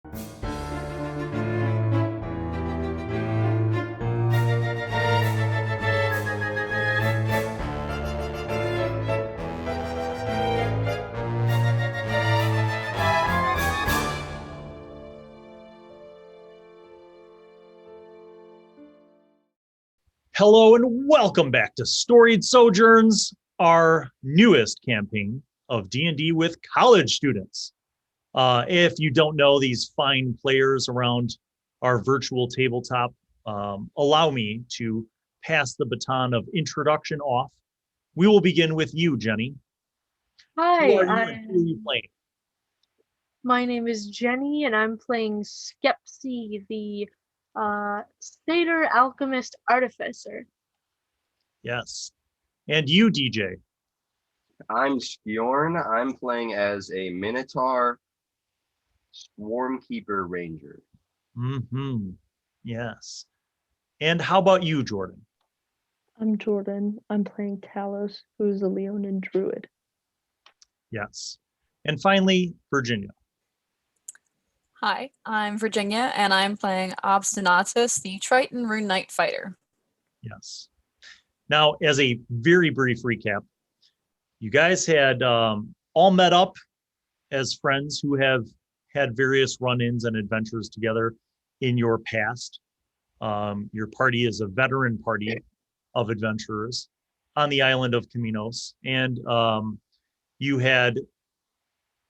Hello and welcome back to Storied Sojourns, our newest campaign of D&D with college students. If you don't know these fine players around our virtual tabletop, allow me to pass the baton of introduction off. We will begin with you, Jennie. Hi, Who are you playing? My name is Jennie, and I'm playing Skepsi, the Satyr Alchemist Artificer. Yes. And you, DJ. I'm Skjorn. I'm playing as a Minotaur Swarmkeeper Ranger. Mm-hmm. Yes. And how about you, Jordan? I'm Jordan. I'm playing Talos, who's a Leonin Druid. Yes. And finally, Virginia. Hi, I'm Virginia, and I'm playing Obstinatus, the Triton Rune Knight Fighter. Yes. Now, as a very brief recap, you guys had all met up as friends who have had various run-ins and adventures together in your past. Your party is a veteran party of adventurers on the island of Chamenos, and you had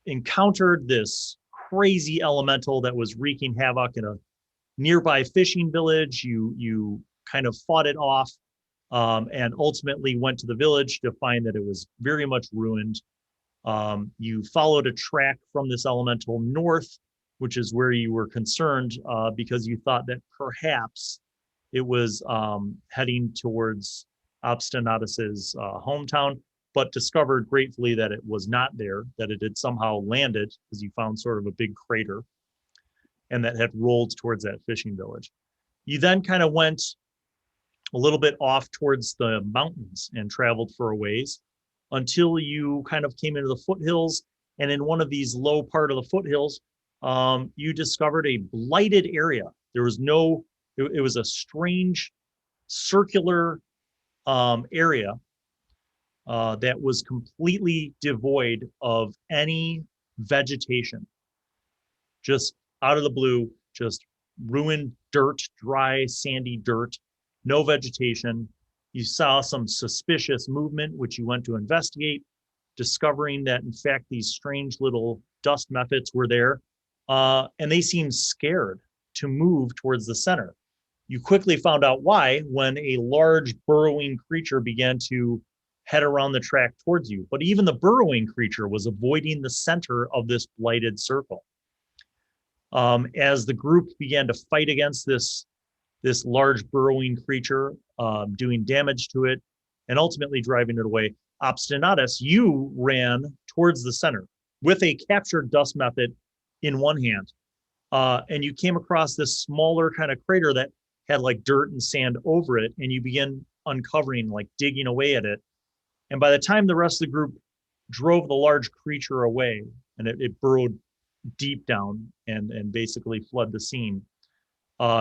encountered this crazy elemental that was wreaking havoc in a nearby fishing village. You kind of fought it off, and ultimately went to the village to find that it was very much ruined. You followed a track from this elemental north, which is where you were concerned, because you thought that perhaps it was heading towards Obstinatus's hometown, but discovered gratefully that it was not there, that it had somehow landed, because you found sort of a big crater, and that had rolled towards that fishing village. You then kind of went a little bit off towards the mountains and traveled for a ways until you kind of came into the foothills. And in one of these low part of the foothills, you discovered a blighted area. There was no, it was a strange circular area that was completely devoid of any vegetation. Just out of the blue, just ruined dirt, dry, sandy dirt, no vegetation. You saw some suspicious movement, which you went to investigate, discovering that in fact these strange little dust methods were there, and they seemed scared to move towards the center. You quickly found out why when a large burrowing creature began to head around the track towards you. But even the burrowing creature was avoiding the center of this blighted circle. As the group began to fight against this large burrowing creature, doing damage to it, and ultimately driving it away, Obstinatus, you ran towards the center with a captured dust method in one hand. And you came across this smaller kind of crater that had like dirt and sand over it, and you began uncovering, like digging away at it. And by the time the rest of the group drove the large creature away, and it burrowed deep down and basically fled the scene,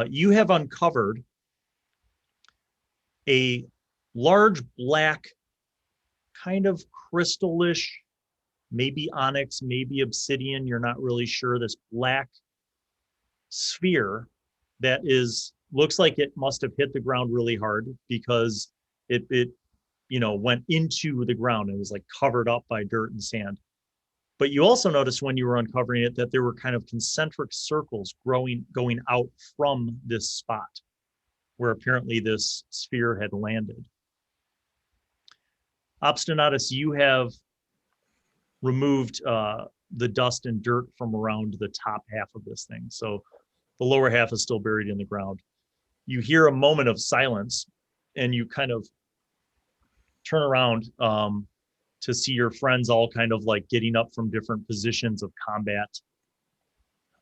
you have uncovered a large black, kind of crystallish, maybe onyx, maybe obsidian, you're not really sure, this black sphere that looks like it must have hit the ground really hard, because it went into the ground and was like covered up by dirt and sand. But you also noticed when you were uncovering it that there were kind of concentric circles going out from this spot where apparently this sphere had landed. Obstinatus, you have removed the dust and dirt from around the top half of this thing. So the lower half is still buried in the ground. You hear a moment of silence, and you kind of turn around to see your friends all kind of like getting up from different positions of combat.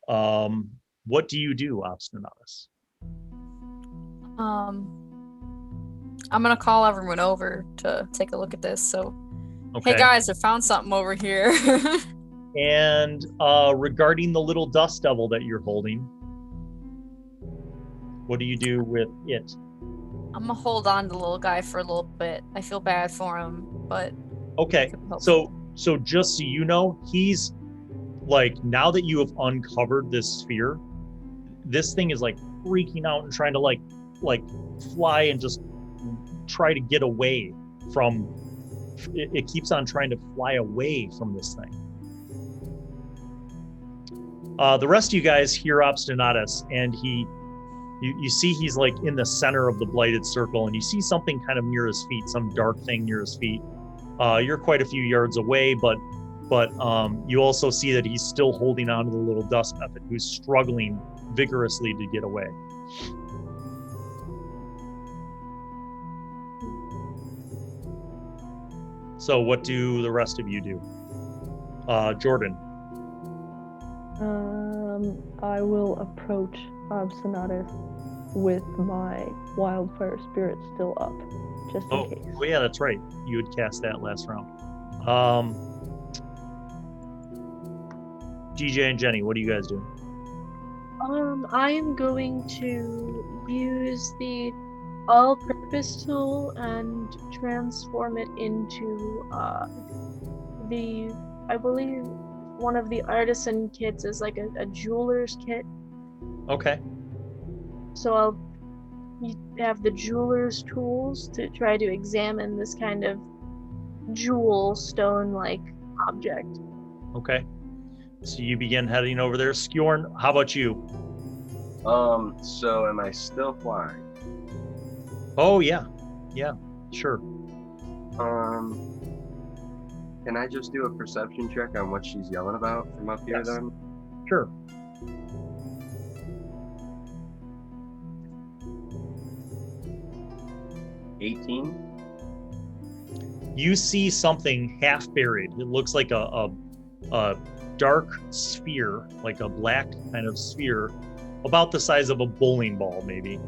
What do you do, Obstinatus? I'm gonna call everyone over to take a look at this. So, Okay. hey guys, I found something over here. And regarding the little dust devil that you're holding, what do you do with it? I'm gonna hold on to the little guy for a little bit. I feel bad for him, but Okay, so just so you know, he's like, now that you have uncovered this sphere, this thing is like freaking out and trying to like fly and just try to get away from it keeps on trying to fly away from this thing. The rest of you guys hear Obstinatus, and you see he's like in the center of the blighted circle, and you see something kind of near his feet, some dark thing near his feet. You're quite a few yards away, but you also see that he's still holding on to the little dust method, who's struggling vigorously to get away. So what do the rest of you do? Jordan. I will approach Obstinatus with my Wildfire spirit still up, just in case. Oh yeah, that's right. You had cast that last round. DJ and Jennie, what do you guys do? I am going to use the all-purpose tool and transform it into I believe one of the artisan kits is like a jeweler's kit. Okay. So I'll have the jeweler's tools to try to examine this kind of jewel stone-like object. Okay. So you begin heading over there. Skjorn, how about you? So am I still flying? Oh yeah. Yeah, sure. Can I just do a perception check on what she's yelling about from up here then? Sure. $18. You see something half buried. It looks like a dark sphere, like a black kind of sphere, about the size of a bowling ball maybe.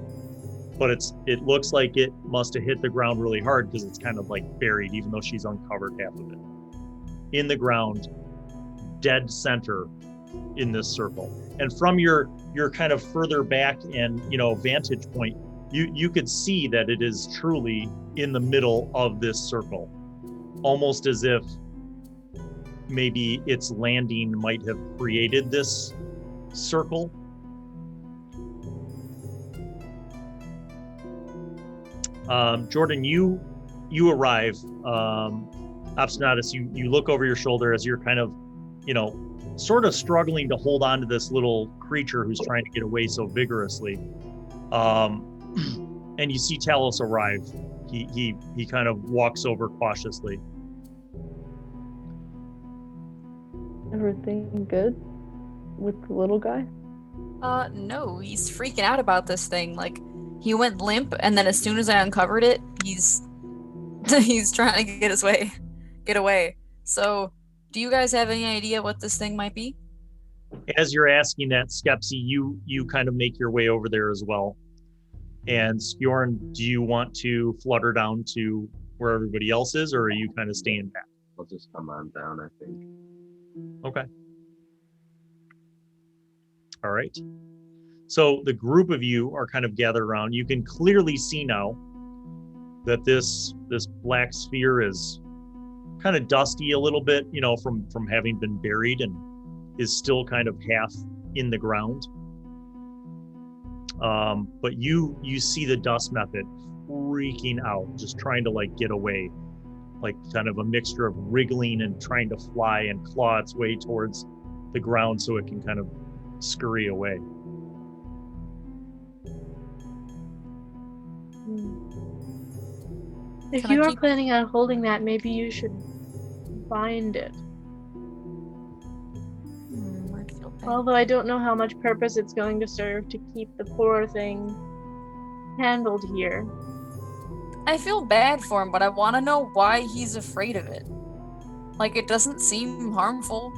But it looks like it must have hit the ground really hard because it's kind of like buried, even though she's uncovered half of it. In the ground, dead center in this circle. And from your kind of further back and vantage point, you could see that it is truly in the middle of this circle, almost as if maybe its landing might have created this circle. Jordan, you arrive. Obstinatus, you look over your shoulder as you're kind of, sort of struggling to hold on to this little creature who's trying to get away so vigorously. And you see Talos arrive. He kind of walks over cautiously. Everything good with the little guy? No, he's freaking out about this thing. Like, he went limp, and then as soon as I uncovered it, he's trying to get away. So, do you guys have any idea what this thing might be? As you're asking that, Skepsi, you kind of make your way over there as well. And Skjorn, do you want to flutter down to where everybody else is, or are you kind of staying back? I'll just come on down, I think. Okay. All right. So the group of you are kind of gathered around. You can clearly see now that this black sphere is kind of dusty a little bit, from having been buried, and is still kind of half in the ground. But you see the dust method freaking out, just trying to get away, like kind of a mixture of wriggling and trying to fly and claw its way towards the ground so it can kind of scurry away. If Can I you are keep- planning on holding that, maybe you should bind it. I feel bad. Although I don't know how much purpose it's going to serve to keep the poor thing handled here. I feel bad for him, but I want to know why he's afraid of it. Like, it doesn't seem harmful.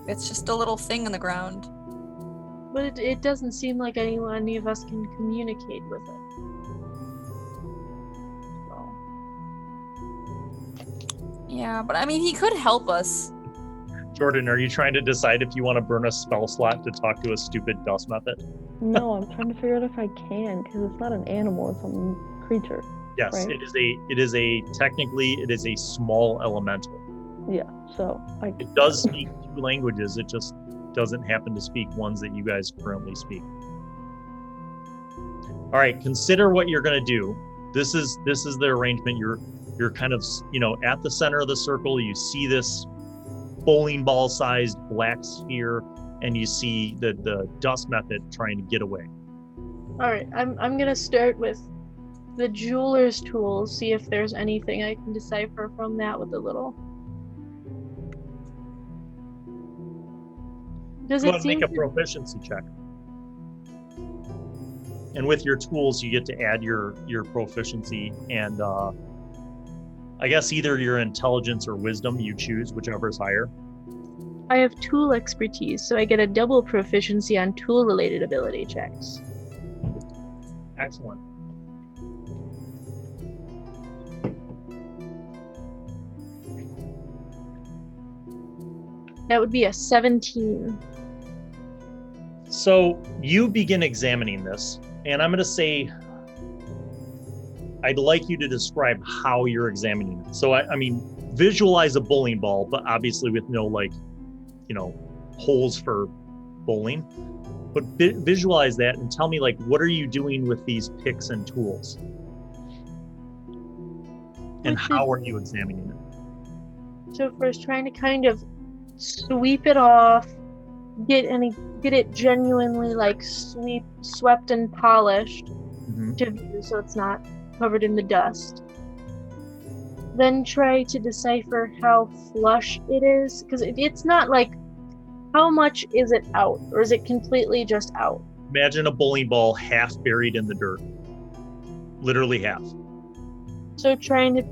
It's just a little thing in the ground. But it doesn't seem like any of us can communicate with it. So, Yeah, but I mean, he could help us. Jordan, are you trying to decide if you want to burn a spell slot to talk to a stupid dust method? No, I'm trying to figure out if I can, because it's not an animal, it's a creature. Yes, Right. technically it is a small elemental. Yeah, so It does speak 2 languages, it just doesn't happen to speak ones that you guys currently speak. All right, consider what you're going to do. This is the arrangement. You're kind of, at the center of the circle. You see this bowling ball sized black sphere, and you see the dust method trying to get away. All right, I'm gonna start with the jeweler's tools. See if there's anything I can decipher from that with a little. Does Go it ahead and seem make a proficiency check. And with your tools, you get to add your proficiency, and I guess either your intelligence or wisdom, you choose, whichever is higher. I have tool expertise, so I get a double proficiency on tool-related ability checks. Excellent. That would be a 17. So you begin examining this, and I'm going to say, I'd like you to describe how you're examining it. So I mean, visualize a bowling ball, but obviously with no holes for bowling. But visualize that and tell me, what are you doing with these picks and tools? And how are you examining it? So first, trying to kind of sweep it off, get it genuinely swept and polished to view, so it's not covered in the dust. Then try to decipher how flush it is, because it's not how much is it out, or is it completely just out? Imagine a bowling ball half buried in the dirt. Literally half. So trying to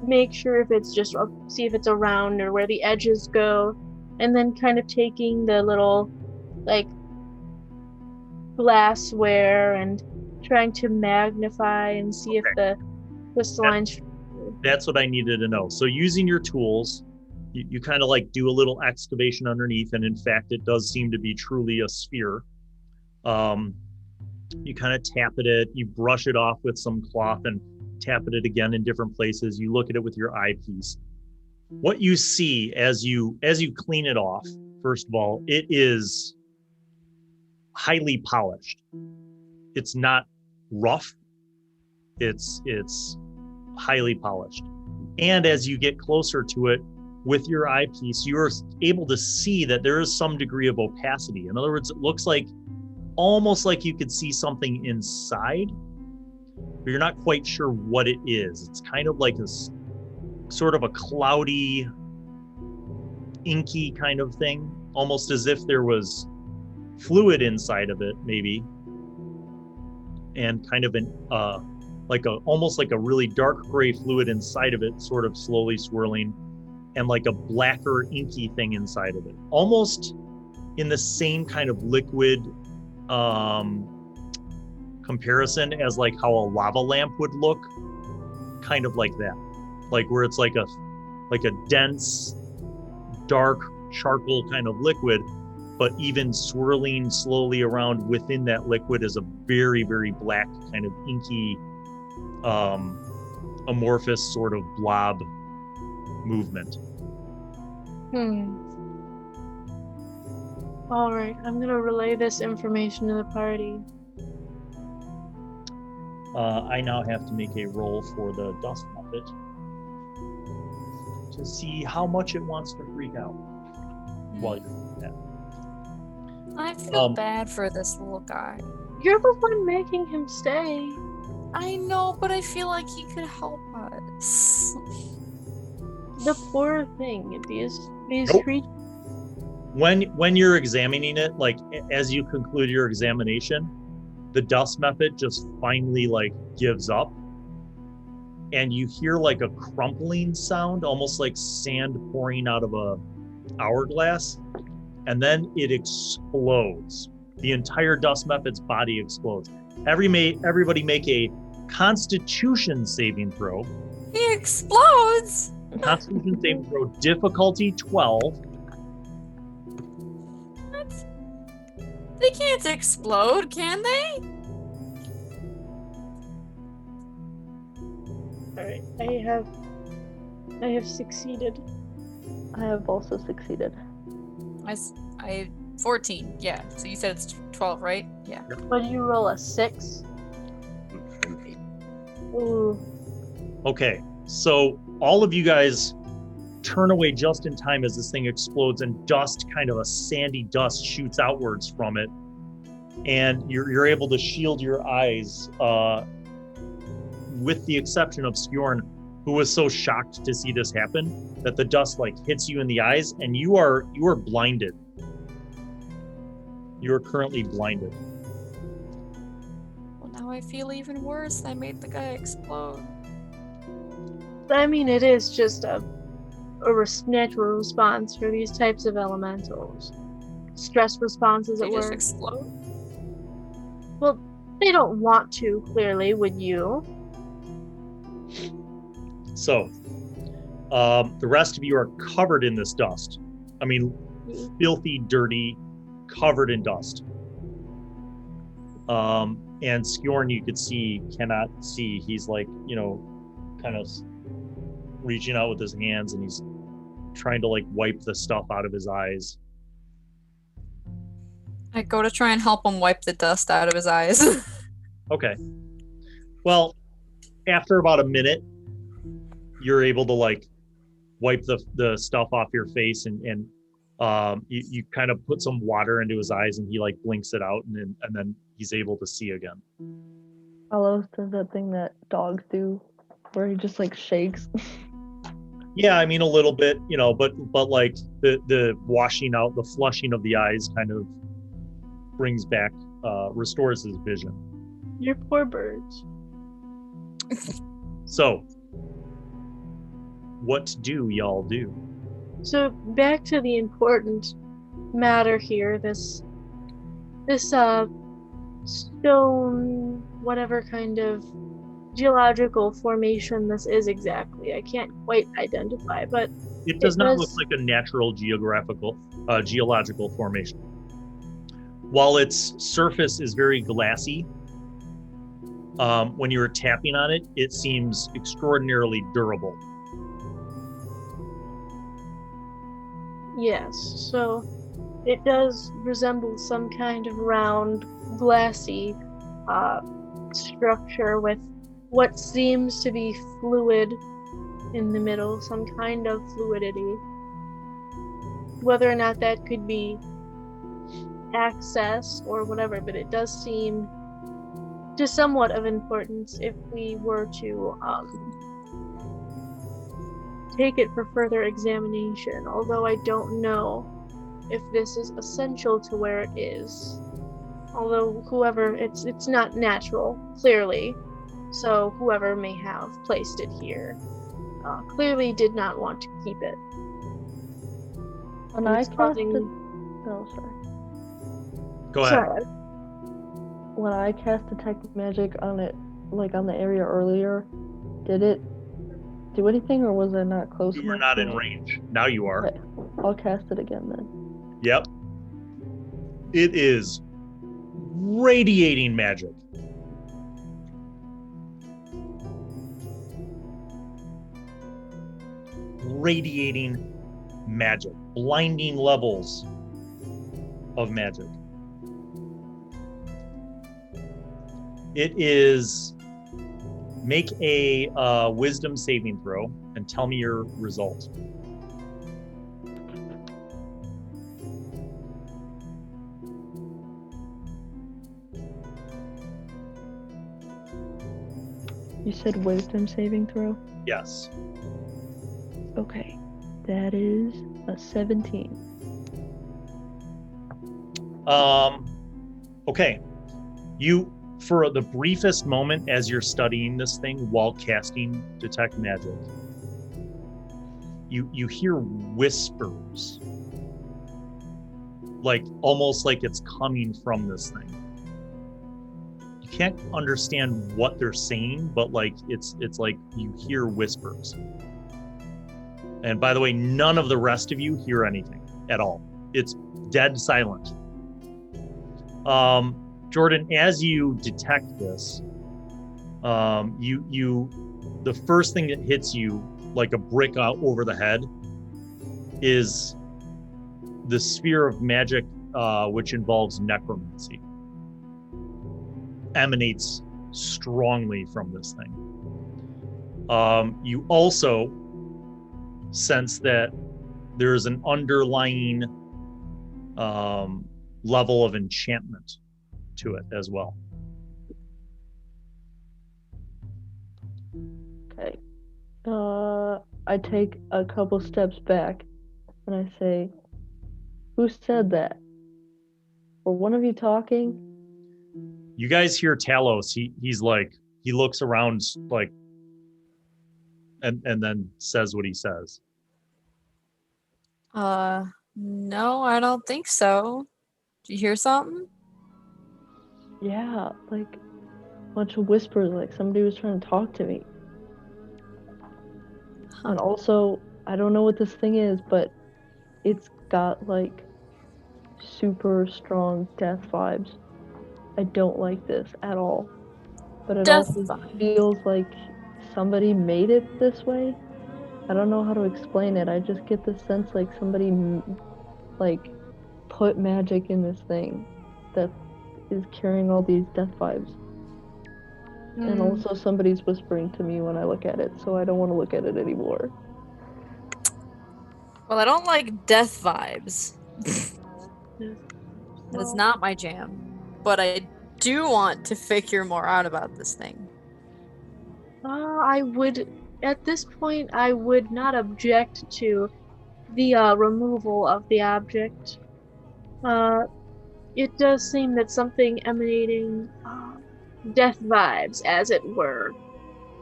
make sure if it's just, see if it's around or where the edges go, and then kind of taking the little glassware and trying to magnify and see if the crystalline. That's what I needed to know. So using your tools, you kind of do a little excavation underneath, and in fact, it does seem to be truly a sphere. You kind of tap at it, you brush it off with some cloth and tap at it again in different places. You look at it with your eyepiece. What you see as you clean it off, first of all, it is highly polished. It's not rough. It's highly polished. And as you get closer to it with your eyepiece, you're able to see that there is some degree of opacity. In other words, it looks almost like you could see something inside, but you're not quite sure what it is. It's kind of like a sort of a cloudy, inky kind of thing, almost as if there was fluid inside of it, maybe, and kind of almost like a really dark gray fluid inside of it, sort of slowly swirling, and a blacker inky thing inside of it, almost in the same kind of liquid comparison as how a lava lamp would look, kind of like that, where it's like a dense, dark charcoal kind of liquid, but even swirling slowly around within that liquid is a very, very black kind of inky, amorphous sort of blob movement. All right, I'm gonna relay this information to the party. I now have to make a roll for the dust method to see how much it wants to freak out while you're doing that. I feel bad for this little guy. You're the one making him stay. I know, but I feel like he could help us. The poor thing. These Nope. creatures. When you're examining it, as you conclude your examination, the dust method just finally gives up, and you hear a crumpling sound, almost like sand pouring out of a hourglass, and then it explodes. The entire dust method's body explodes. Everybody make a Constitution saving throw. He explodes. Constitution saving throw, difficulty 12. They can't explode, can they? Alright, I have succeeded. I have also succeeded. I 14. Yeah. So you said it's 12, right? Yeah. What do you roll, a 6? Ooh. Okay, so all of you guys turn away just in time as this thing explodes, and dust, kind of a sandy dust, shoots outwards from it, and you're able to shield your eyes, with the exception of Skjorn, who was so shocked to see this happen that the dust like hits you in the eyes, and you are blinded. You are currently blinded. Well, now I feel even worse. I made the guy explode. I mean, it is just a natural response for these types of elementals. Stress responses, They at just work. explode. Well, they don't want to, clearly, would you? So, the rest of you are covered in this dust. I mean, filthy, dirty, covered in dust. And Skjorn, you could see, cannot see. He's like, kind of reaching out with his hands, and he's trying to like wipe the stuff out of his eyes. I go to try and help him wipe the dust out of his eyes. Okay. Well, after about a minute, you're able to like wipe the stuff off your face, and you kind of put some water into his eyes, and he like blinks it out, and then he's able to see again. Talos does that thing that dogs do, where he just like shakes. Yeah, I mean a little bit, but like the washing out, the flushing of the eyes kind of brings back, restores his vision. Your poor birds. So, what do y'all do? So back to the important matter here. This stone, whatever kind of geological formation this is exactly, I can't quite identify, but It does not look like a natural geological formation. While its surface is very glassy, when you were tapping on it, it seems extraordinarily durable. yes. So it does resemble some kind of round, glassy structure with what seems to be fluid in the middle, some kind of fluidity. Whether or not that could be access or whatever, but it does seem to somewhat of importance if we were to take it for further examination, although I don't know if this is essential to where it is. Although it's not natural, clearly, so whoever may have placed it here clearly did not want to keep it. When And I it's cast causing- Oh, sorry. Go ahead. Sorry. When I cast detect magic on it, like on the area earlier, did it do anything, or was I not close You enough? were not to in it? range. Now you are. Okay, I'll cast it again then. Yep. It is radiating magic. Radiating magic. Blinding levels of magic. It is... Make a wisdom saving throw and tell me your result. You said wisdom saving throw? Yes. Okay. That is a 17. Okay. You, for the briefest moment as you're studying this thing while casting Detect Magic, you hear whispers. Like, almost like it's coming from this thing. You can't understand what they're saying, but like, it's like you hear whispers. And by the way, none of the rest of you hear anything at all. It's dead silent. Jordan, as you detect this, the first thing that hits you like a brick out over the head is the sphere of magic, which involves necromancy, emanates strongly from this thing. You also sense that there's an underlying level of enchantment to it as well. Okay. I take a couple steps back and I say, who said that? Were one of you talking? You guys hear Talos. He's like, he looks around like, and then says what he says. No, I don't think so. Did you hear something? Yeah, like a bunch of whispers, like somebody was trying to talk to me. Huh. And also, I don't know what this thing is, but it's got like super strong death vibes. I don't like this at all. But it Death also vibes. feels like somebody made it this way. I don't know how to explain it. I just get the sense like somebody like put magic in this thing that is carrying all these death vibes. And also somebody's whispering to me when I look at it, so I don't want to look at it anymore. Well, I don't like death vibes. That is Well, not my jam. But I do want to figure more out about this thing. I would, at this point, I would not object to the removal of the object. It does seem that something emanating death vibes, as it were,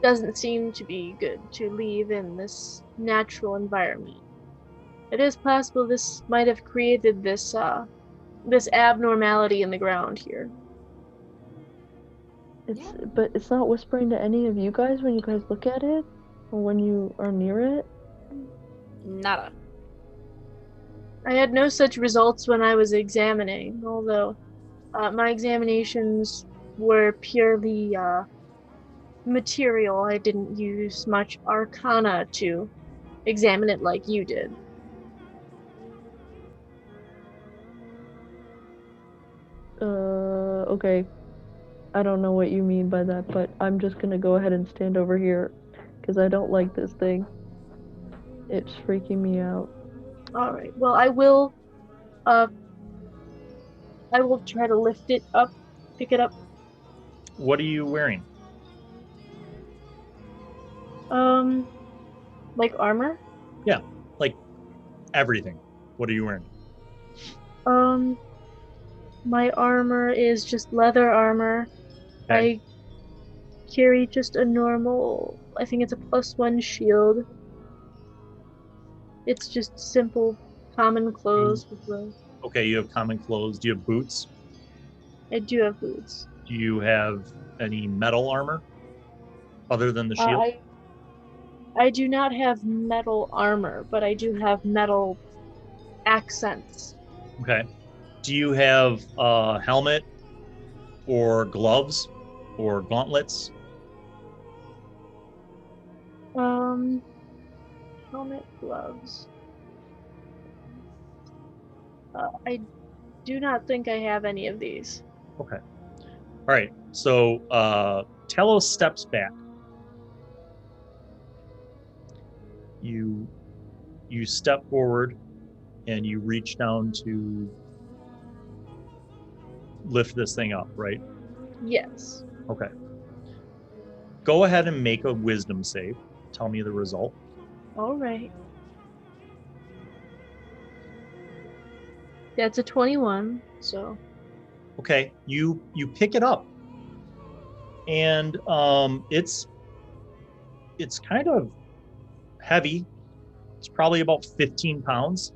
doesn't seem to be good to leave in this natural environment. It is possible this might have created this this abnormality in the ground here. But it's not whispering to any of you guys when you guys look at it? Or when you are near it? Nada. I had no such results when I was examining, although my examinations were purely material. I didn't use much arcana to examine it like you did. Okay. I don't know what you mean by that, but I'm just gonna go ahead and stand over here, because I don't like this thing. It's freaking me out. Alright, well I will try to lift it up, pick it up. What are you wearing? Like armor? Yeah, like everything. What are you wearing? My armor is just leather armor. Okay. I carry just a normal, I think it's a +1 shield. It's just simple, common clothes with the... Okay, you have common clothes. Do you have boots? I do have boots. Do you have any metal armor other than the shield? I do not have metal armor, but I do have metal accents. Okay. Do you have a helmet or gloves or gauntlets? Helmet, gloves. I do not think I have any of these. Okay. All right. So Talos steps back. You step forward and you reach down to lift this thing up, right? Yes. Okay. Go ahead and make a wisdom save. Tell me the result. All right. That's a 21, so... Okay, you pick it up, and it's kind of heavy. It's probably about 15 pounds,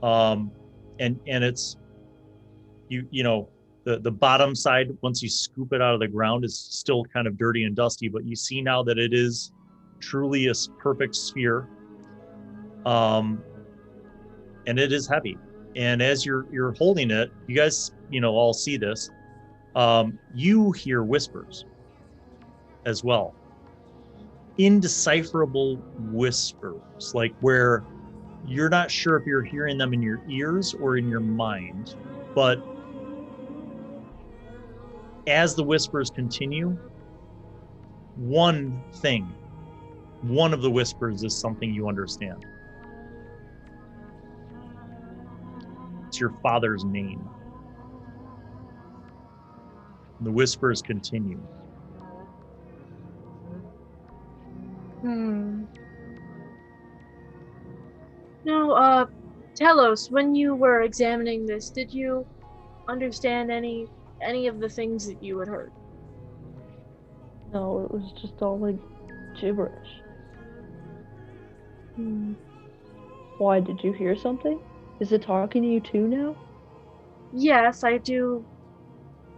and it's you know the bottom side, once you scoop it out of the ground, is still kind of dirty and dusty, but you see now that it is truly a perfect sphere, and it is heavy. And as you're holding it, you guys all see this. You hear whispers as well. Indecipherable whispers, like where you're not sure if you're hearing them in your ears or in your mind. But as the whispers continue, one of the whispers is something you understand. It's your father's name. The whispers continue. Now, Talos, when you were examining this, did you understand any of the things that you had heard? No, it was just all like gibberish. Why, did you hear something? Is it talking to you too now? Yes, I do.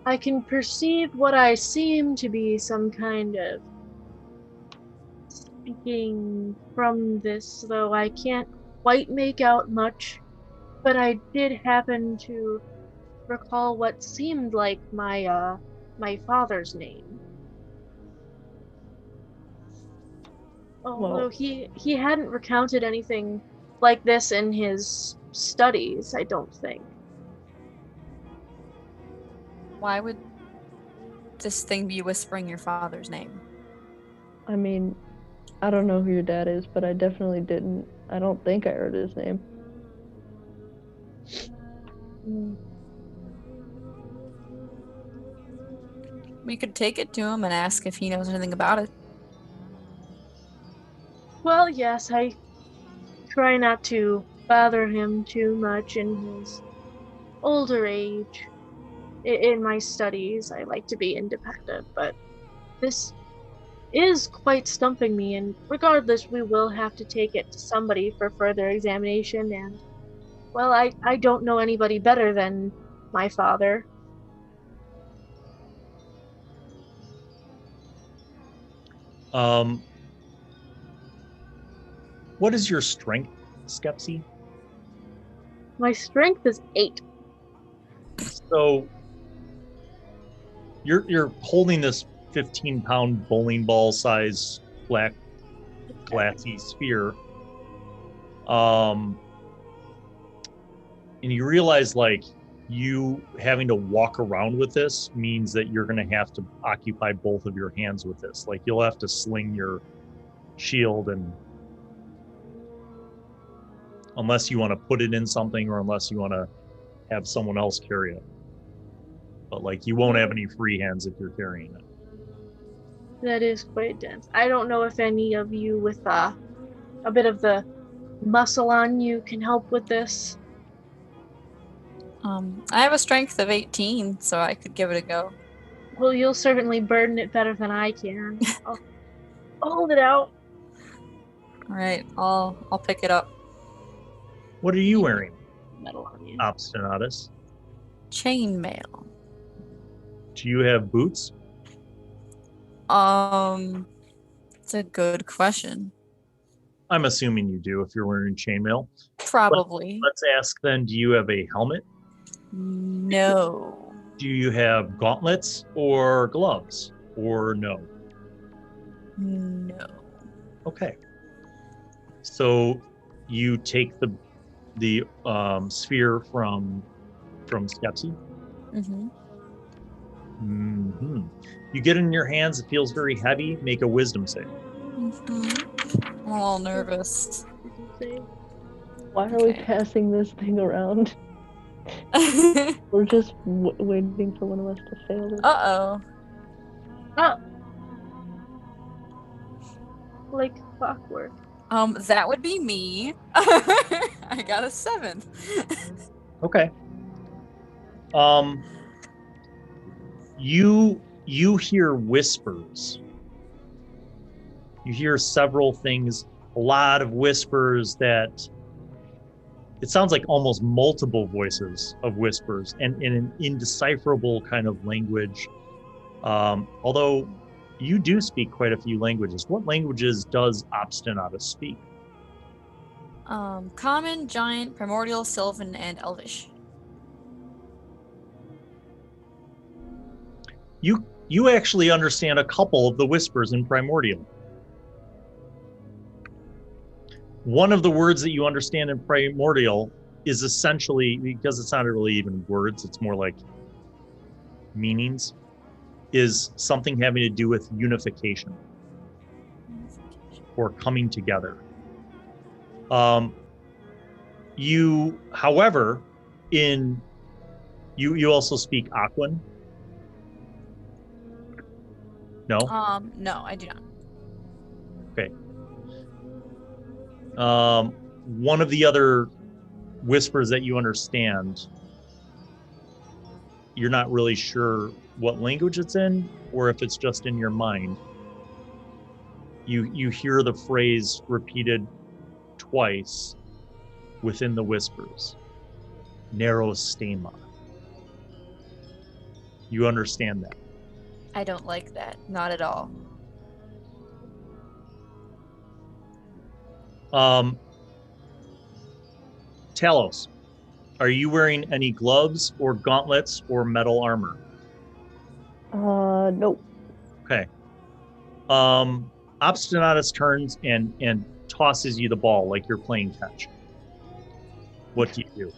I can perceive what I seem to be some kind of speaking from this, though I can't quite make out much. But I did happen to recall what seemed like my father's name. Although he hadn't recounted anything like this in his studies, I don't think. Why would this thing be whispering your father's name? I mean, I don't know who your dad is, but I definitely didn't. I don't think I heard his name. We could take it to him and ask if he knows anything about it. Well, yes, I try not to bother him too much in his older age. In my studies, I like to be independent, but this is quite stumping me, and regardless, we will have to take it to somebody for further examination, and, well, I don't know anybody better than my father. What is your strength, Skepsi? My strength is 8. So you're holding this 15-pound bowling ball size black glassy sphere. And you realize, like, you having to walk around with this means that you're going to have to occupy both of your hands with this. Like, you'll have to sling your shield, and unless you want to put it in something, or unless you want to have someone else carry it. But, like, you won't have any free hands if you're carrying it. That is quite dense. I don't know if any of you with a bit of the muscle on you can help with this. I have a strength of 18, so I could give it a go. Well, you'll certainly burden it better than I can. I'll hold it out. All right, I'll pick it up. What are you wearing, Metal on you. Obstinatus? Chainmail. Do you have boots? It's a good question. I'm assuming you do if you're wearing chainmail. Probably. Let's ask then, do you have a helmet? No. Do you have gauntlets or gloves, or no? No. Okay. So you take the sphere from Skepsi. You get it in your hands. It feels very heavy. Make a wisdom save. I'm a little nervous. Why are we passing this thing around? We're just waiting for one of us to fail it. Uh-oh. Oh. Like clockwork. That would be me. I got a 7. Okay. You hear whispers. You hear several things, a lot of whispers that it sounds like almost multiple voices of whispers, and in an indecipherable kind of language. Although you do speak quite a few languages. What languages does Obstinatus speak? Common, Giant, Primordial, Sylvan, and Elvish. You actually understand a couple of the whispers in Primordial. One of the words that you understand in Primordial is essentially, because it's not really even words, it's more like meanings, is something having to do with unification or coming together. You, however, you also speak Aquan? No? No, I do not. Okay. One of the other whispers that you understand, you're not really sure what language it's in or if it's just in your mind. You hear the phrase repeated twice within the whispers. Narrow stema. You understand that. I don't like that. Not at all. Talos, are you wearing any gloves or gauntlets or metal armor? Nope. Okay. Obstinatus turns and tosses you the ball like you're playing catch. What do you do?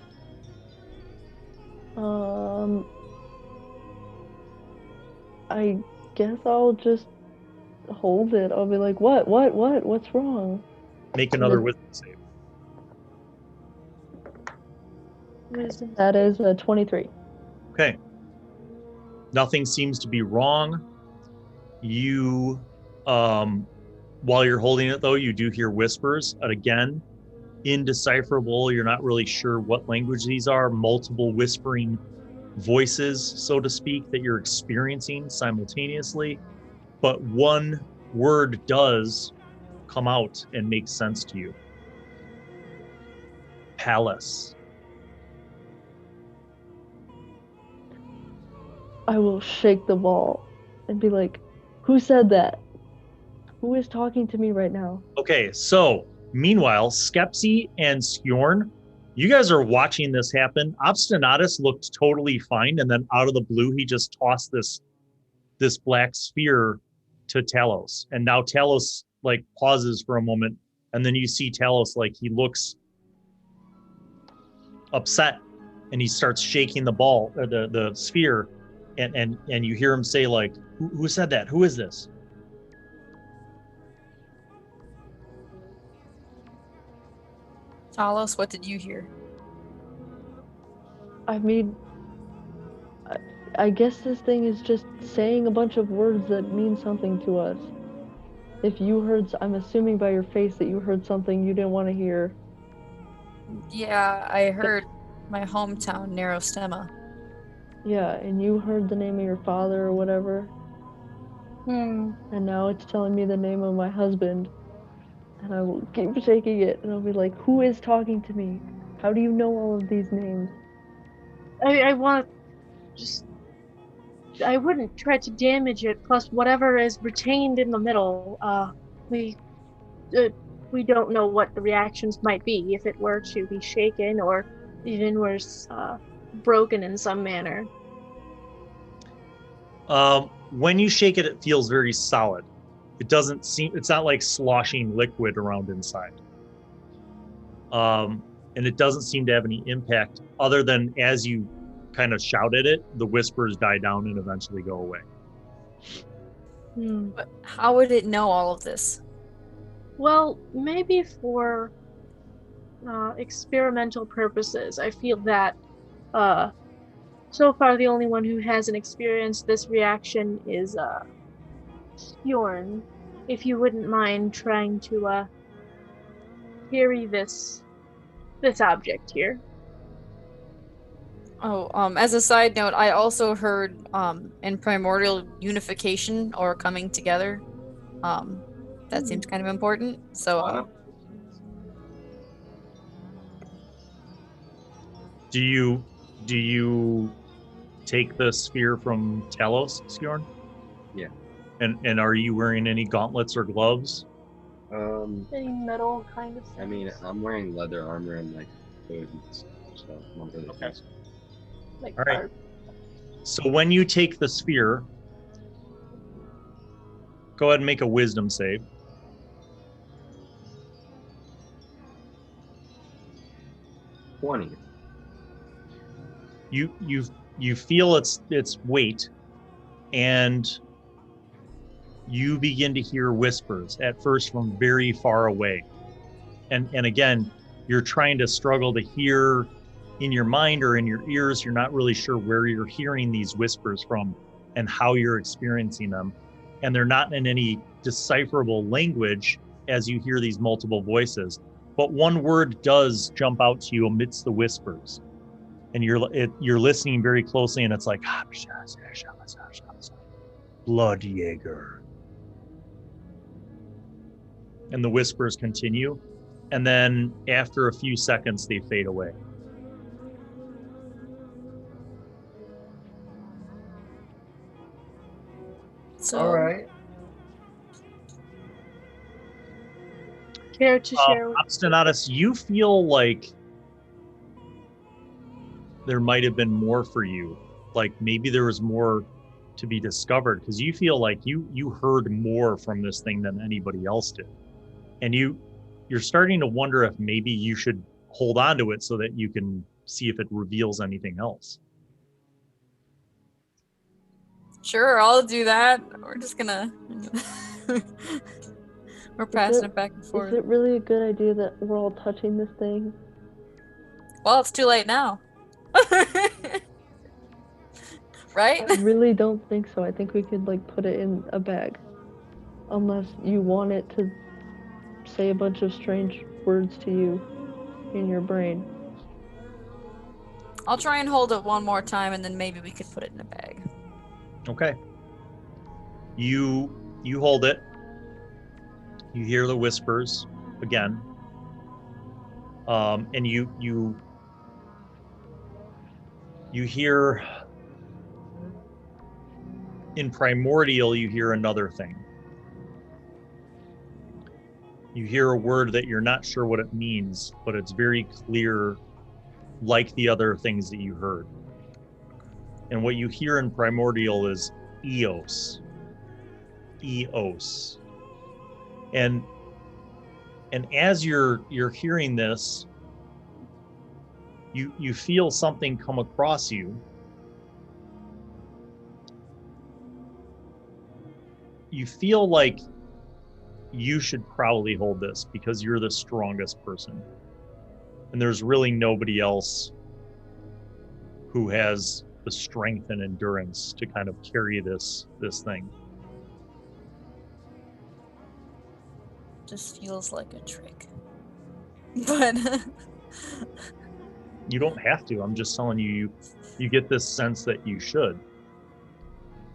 I guess I'll just hold it. I'll be like, what's wrong? Make another wisdom save. That is a 23. Okay. Nothing seems to be wrong. You, while you're holding it though, you do hear whispers. And again, indecipherable. You're not really sure what language these are. Multiple whispering voices, so to speak, that you're experiencing simultaneously. But one word does come out and make sense to you. Palace. I will shake the ball and be like, who said that? Who is talking to me right now? Okay, so meanwhile, Skepsi and Skjorn, you guys are watching this happen. Obstinatus looked totally fine, and then out of the blue, he just tossed this black sphere to Talos. And now Talos like pauses for a moment, and then you see Talos like he looks upset, and he starts shaking the ball or the sphere, and you hear him say like, "Who said that? Who is this?" Talos, what did you hear? I mean, I guess this thing is just saying a bunch of words that mean something to us. If you heard, I'm assuming by your face that you heard something you didn't want to hear. Yeah, I heard my hometown, Narrow Stemma. Yeah, and you heard the name of your father or whatever. Hmm. And now it's telling me the name of my husband. And I will keep shaking it, and I'll be like, who is talking to me? How do you know all of these names? I want just. I wouldn't try to damage it. Plus, whatever is retained in the middle, we don't know what the reactions might be if it were to be shaken or even worse, broken in some manner. When you shake it, it feels very solid. It doesn't seem, it's not like sloshing liquid around inside. And it doesn't seem to have any impact other than as you kind of shout at it, the whispers die down and eventually go away. But how would it know all of this? Well, maybe for experimental purposes. I feel that so far the only one who hasn't experienced this reaction is Skjorn. If you wouldn't mind trying to carry this object here. Oh, as a side note, I also heard in Primordial unification or coming together. That seems kind of important. So do you take the sphere from Talos, Skjorn? Yeah. And are you wearing any gauntlets or gloves? Any metal kind of thing. I mean, I'm wearing leather armor and like hood and stuff, so I'm not really Okay. fast. Like All right. So when you take the sphere, Go ahead and make a wisdom save. You feel its weight, and you begin to hear whispers at first from very far away. And again, you're trying to struggle to hear in your mind or in your ears. You're not really sure where you're hearing these whispers from and how you're experiencing them. And they're not in any decipherable language as you hear these multiple voices. But one word does jump out to you amidst the whispers. And you're listening very closely, and it's like, Blood Jaeger. And the whispers continue. And then after a few seconds, they fade away. So, All right. Care to share with Obstinatus, you feel like there might have been more for you. Like maybe there was more to be discovered, because you feel like you heard more from this thing than anybody else did. And you're starting to wonder if maybe you should hold on to it so that you can see if it reveals anything else. sure, I'll do that. We're just gonna. We're passing it back and forth. Is it really a good idea that we're all touching this thing? Well, it's too late now. Right? I really don't think so. I think we could like put it in a bag. Unless you want it to say a bunch of strange words to you in your brain. I'll try and hold it one more time, and then maybe we could put it in a bag. Okay. You hold it. You hear the whispers again. And you hear in Primordial, you hear another thing. You hear a word that you're not sure what it means, but it's very clear, like the other things that you heard. And what you hear in Primordial is Eos. Eos. And as you're hearing this, you feel something come across you. You feel like you should probably hold this because you're the strongest person. And there's really nobody else who has the strength and endurance to kind of carry this thing. Just feels like a trick. But You don't have to. I'm just telling you, you get this sense that you should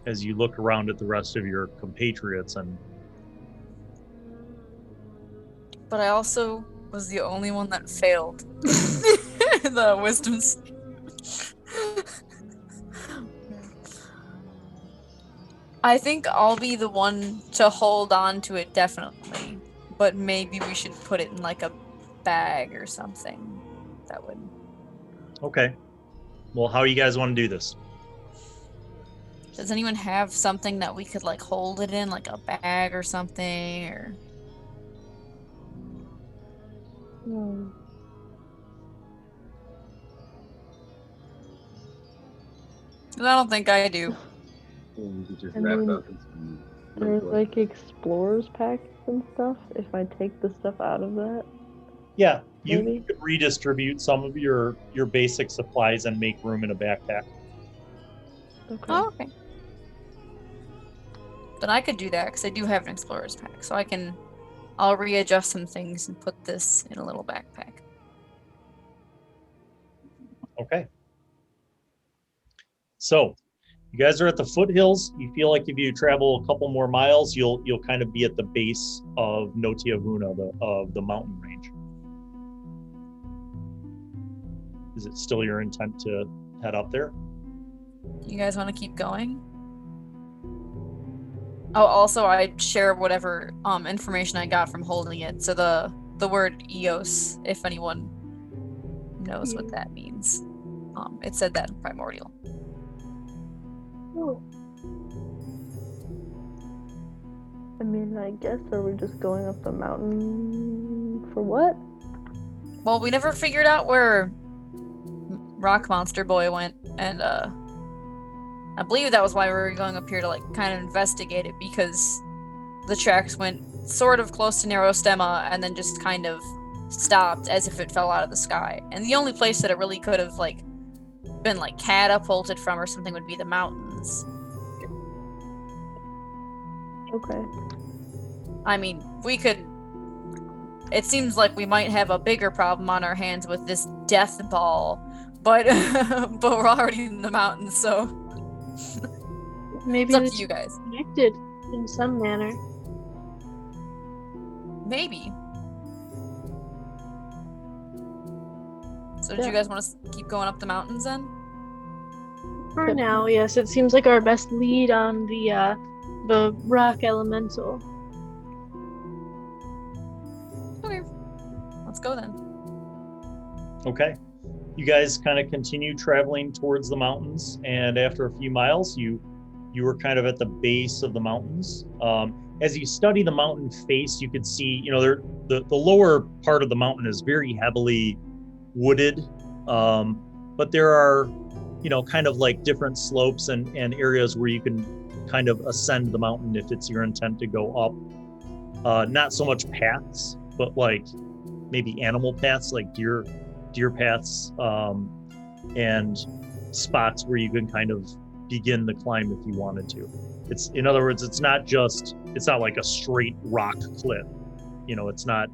as you look around at the rest of your compatriots. But I also was the only one that failed the wisdom save. I think I'll be the one to hold on to it, definitely. But maybe we should put it in like a bag or something. That would. Okay. Well, how you guys want to do this? Does anyone have something that we could like hold it in, like a bag or something, or? No. I don't think I do. You could just I wrap mean, up in some There's wood. like explorers packs and stuff. If I take the stuff out of that, Yeah, you Maybe. could redistribute some of your basic supplies and make room in a backpack. okay. Oh, okay. Then I could do that because I do have an explorer's pack, so I'll readjust some things and put this in a little backpack. Okay. So, you guys are at the foothills. You feel like if you travel a couple more miles, you'll kind of be at the base of Notiahuna, of the mountain range. Is it still your intent to head up there? You guys want to keep going? Oh, also, I'd share whatever information I got from holding it. So the word Eos, if anyone knows what that means. It said that in Primordial. Oh. I mean, I guess, are we just going up the mountain for what? Well, we never figured out where Rock Monster Boy went, and I believe that was why we were going up here to like kind of investigate it, because the tracks went sort of close to Narrow Stemma and then just kind of stopped as if it fell out of the sky. And the only place that it really could have like been like catapulted from or something would be the mountains. Okay. I mean, we could. It seems like we might have a bigger problem on our hands with this death ball, but but we're already in the mountains, so Maybe it's up it's to you guys. connected in some manner. Maybe. So did you guys want to keep going up the mountains then? For Yep. now, yes, it seems like our best lead on the rock elemental. Okay. Let's go then. Okay. You guys kind of continue traveling towards the mountains, and after a few miles, you were kind of at the base of the mountains. As you study the mountain face, you could see, the lower part of the mountain is very heavily wooded, but there are, kind of like different slopes and areas where you can kind of ascend the mountain if it's your intent to go up. Not so much paths, but like maybe animal paths, like deer paths, and spots where you can kind of begin the climb if you wanted to. In other words, it's not like a straight rock cliff. It's not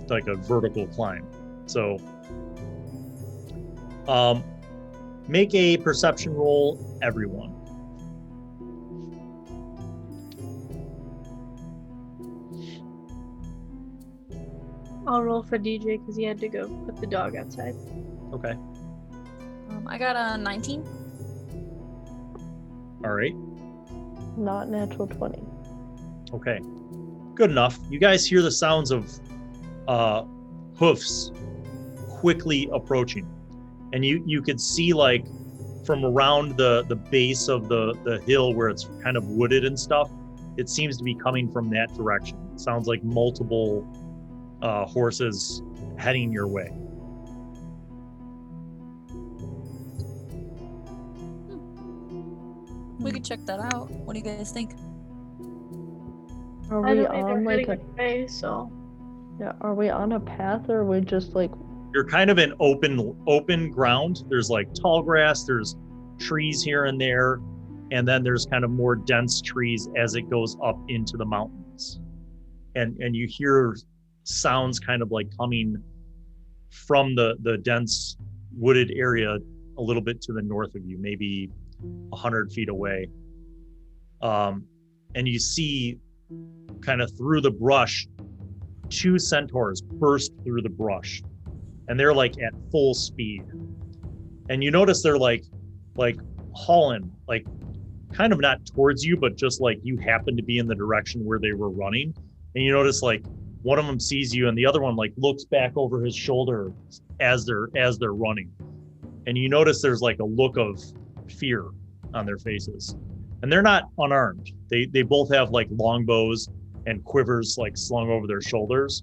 like a vertical climb. So make a perception roll, everyone. I'll roll for DJ because he had to go put the dog outside. Okay. I got a 19. All right. Not natural 20. Okay. Good enough. You guys hear the sounds of hoofs quickly approaching. And you could see, like, from around the base of the hill where it's kind of wooded and stuff, it seems to be coming from that direction. It sounds like multiple horses heading your way. We could check that out. What do you guys think? Are I we don't think on they're like heading away, so yeah, are we on a path or are we just like You're kind of in open ground. There's like tall grass, there's trees here and there, and then there's kind of more dense trees as it goes up into the mountains. And you hear sounds kind of like coming from the dense wooded area a little bit to the north of you, maybe 100 feet away. And you see kind of through the brush, 2 centaurs burst through the brush, and they're like at full speed. And you notice they're like hauling, like kind of not towards you, but just like you happen to be in the direction where they were running. And you notice like one of them sees you and the other one like looks back over his shoulder as they're running. And you notice there's like a look of fear on their faces. And they're not unarmed. They both have like longbows and quivers like slung over their shoulders,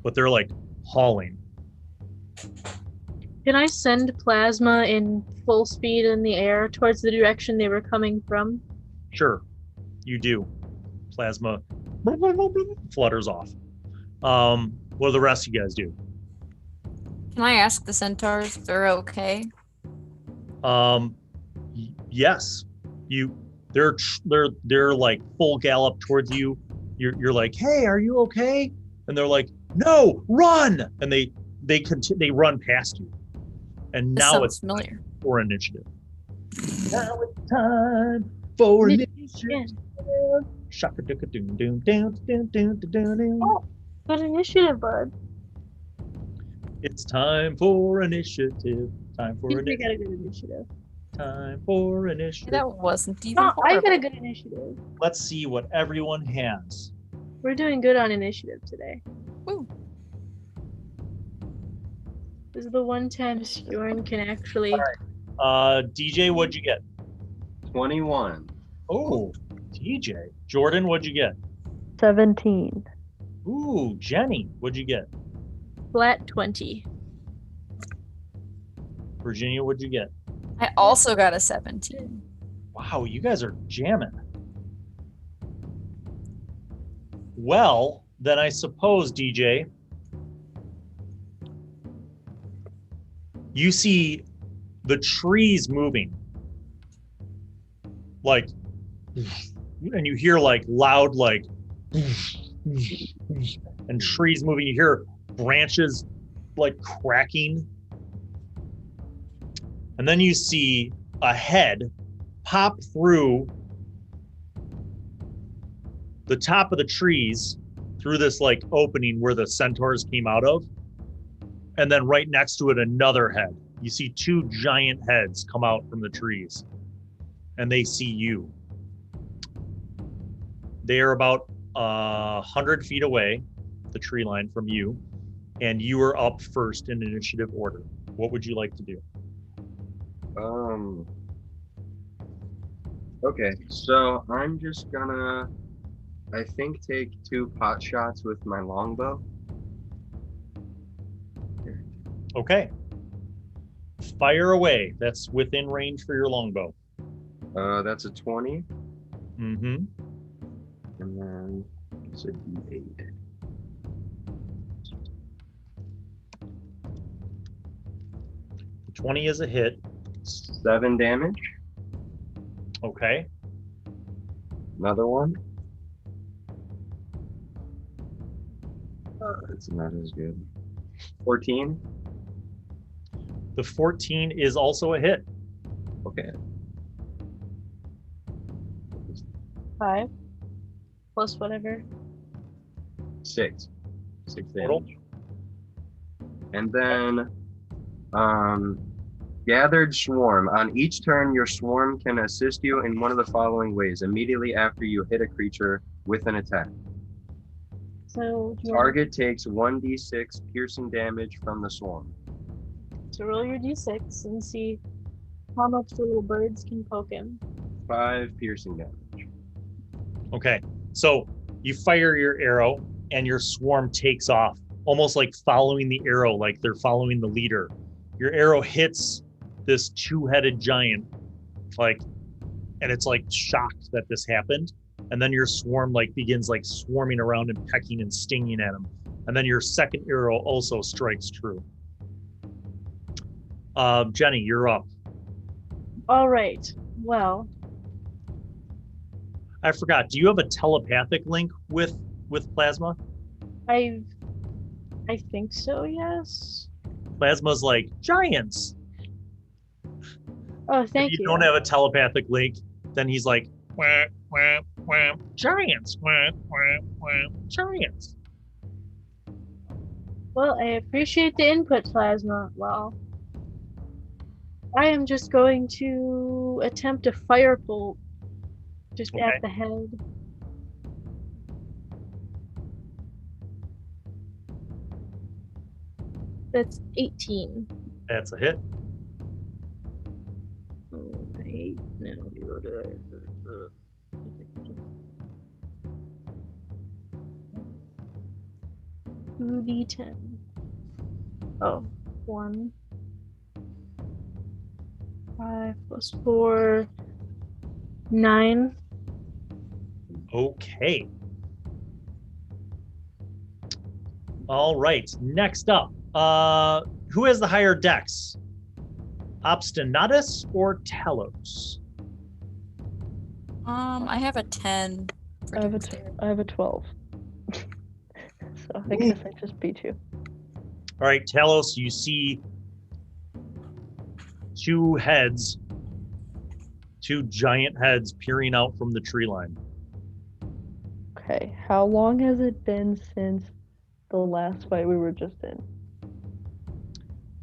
but they're like hauling. can I send plasma in full speed in the air towards the direction they were coming from? Sure, you do. Plasma flutters off. What do the rest of you guys do? Can I ask the centaurs if they're okay? Yes, they're like full gallop towards you. You're like, hey, are you okay? And they're like, no, run! And they run past you. And This now sounds it's familiar. for initiative. Now it's time for initiative. Shaka duka doom doom doom doom doom doom doom. Oh, good initiative, bud. It's time for initiative. Time for You initiative. got a good initiative. Time for initiative. That wasn't even No, I got a horrible. good initiative. Let's see what everyone has. We're doing good on initiative today. Woo. This is the one time Skjorn can actually. DJ, what'd you get? 21. Oh, DJ. Jordan, what'd you get? 17. Ooh, Jennie, what'd you get? Flat 20. Virginia, what'd you get? I also got a 17. Wow, you guys are jamming. Well, then I suppose, DJ, you see the trees moving. Like, and you hear like loud, like, and trees moving. You hear branches like cracking. And then you see a head pop through the top of the trees through this like opening where the centaurs came out of. And then right next to it, another head. You see two giant heads come out from the trees and they see you. They are about 100 feet away, the tree line from you, and you are up first in initiative order. What would you like to do? Okay, so I'm just gonna, I think, take 2 pot shots with my longbow. Okay. Fire away. That's within range for your longbow. That's a 20, Mm-hmm. and then it's a D8. 20 is a hit. 7 damage. Okay. Another one. It's not as good. 14. The 14 is also a hit. Okay. 5. Plus whatever. 6. 6 Total. damage. And then, gathered swarm. On each turn, your swarm can assist you in one of the following ways. Immediately after you hit a creature with an attack. So you Target takes 1d6 piercing damage from the swarm. to roll your d6 and see how much the little birds can poke him. 5 piercing damage. Okay. So you fire your arrow and your swarm takes off, almost like following the arrow, like they're following the leader. Your arrow hits this 2-headed giant, like, and it's like shocked that this happened. And then your swarm like begins like swarming around and pecking and stinging at him. And then your second arrow also strikes true. Jennie, you're up. All right. Well, I forgot. Do you have a telepathic link with Plasma? I think so. Yes. Plasma's like giants. Oh, thank If you. you don't have a telepathic link, then he's like, wah, wah, wah, giants, wah, wah, wah, giants. Well, I appreciate the input, Plasma. Well, I am just going to attempt a fire bolt just Okay. at the head. That's 18. That's a hit. Alright, now we go to 2d10. Oh, 1. 5 plus 4. 9. Okay. All right. Next up, who has the higher dex? Obstinatus or Talos? I have a 10. For I have a dexterity. I have a 12. So I guess I just beat you. All right, Talos, you see 2 heads, 2 giant heads peering out from the tree line. Okay, how long has it been since the last fight we were just in?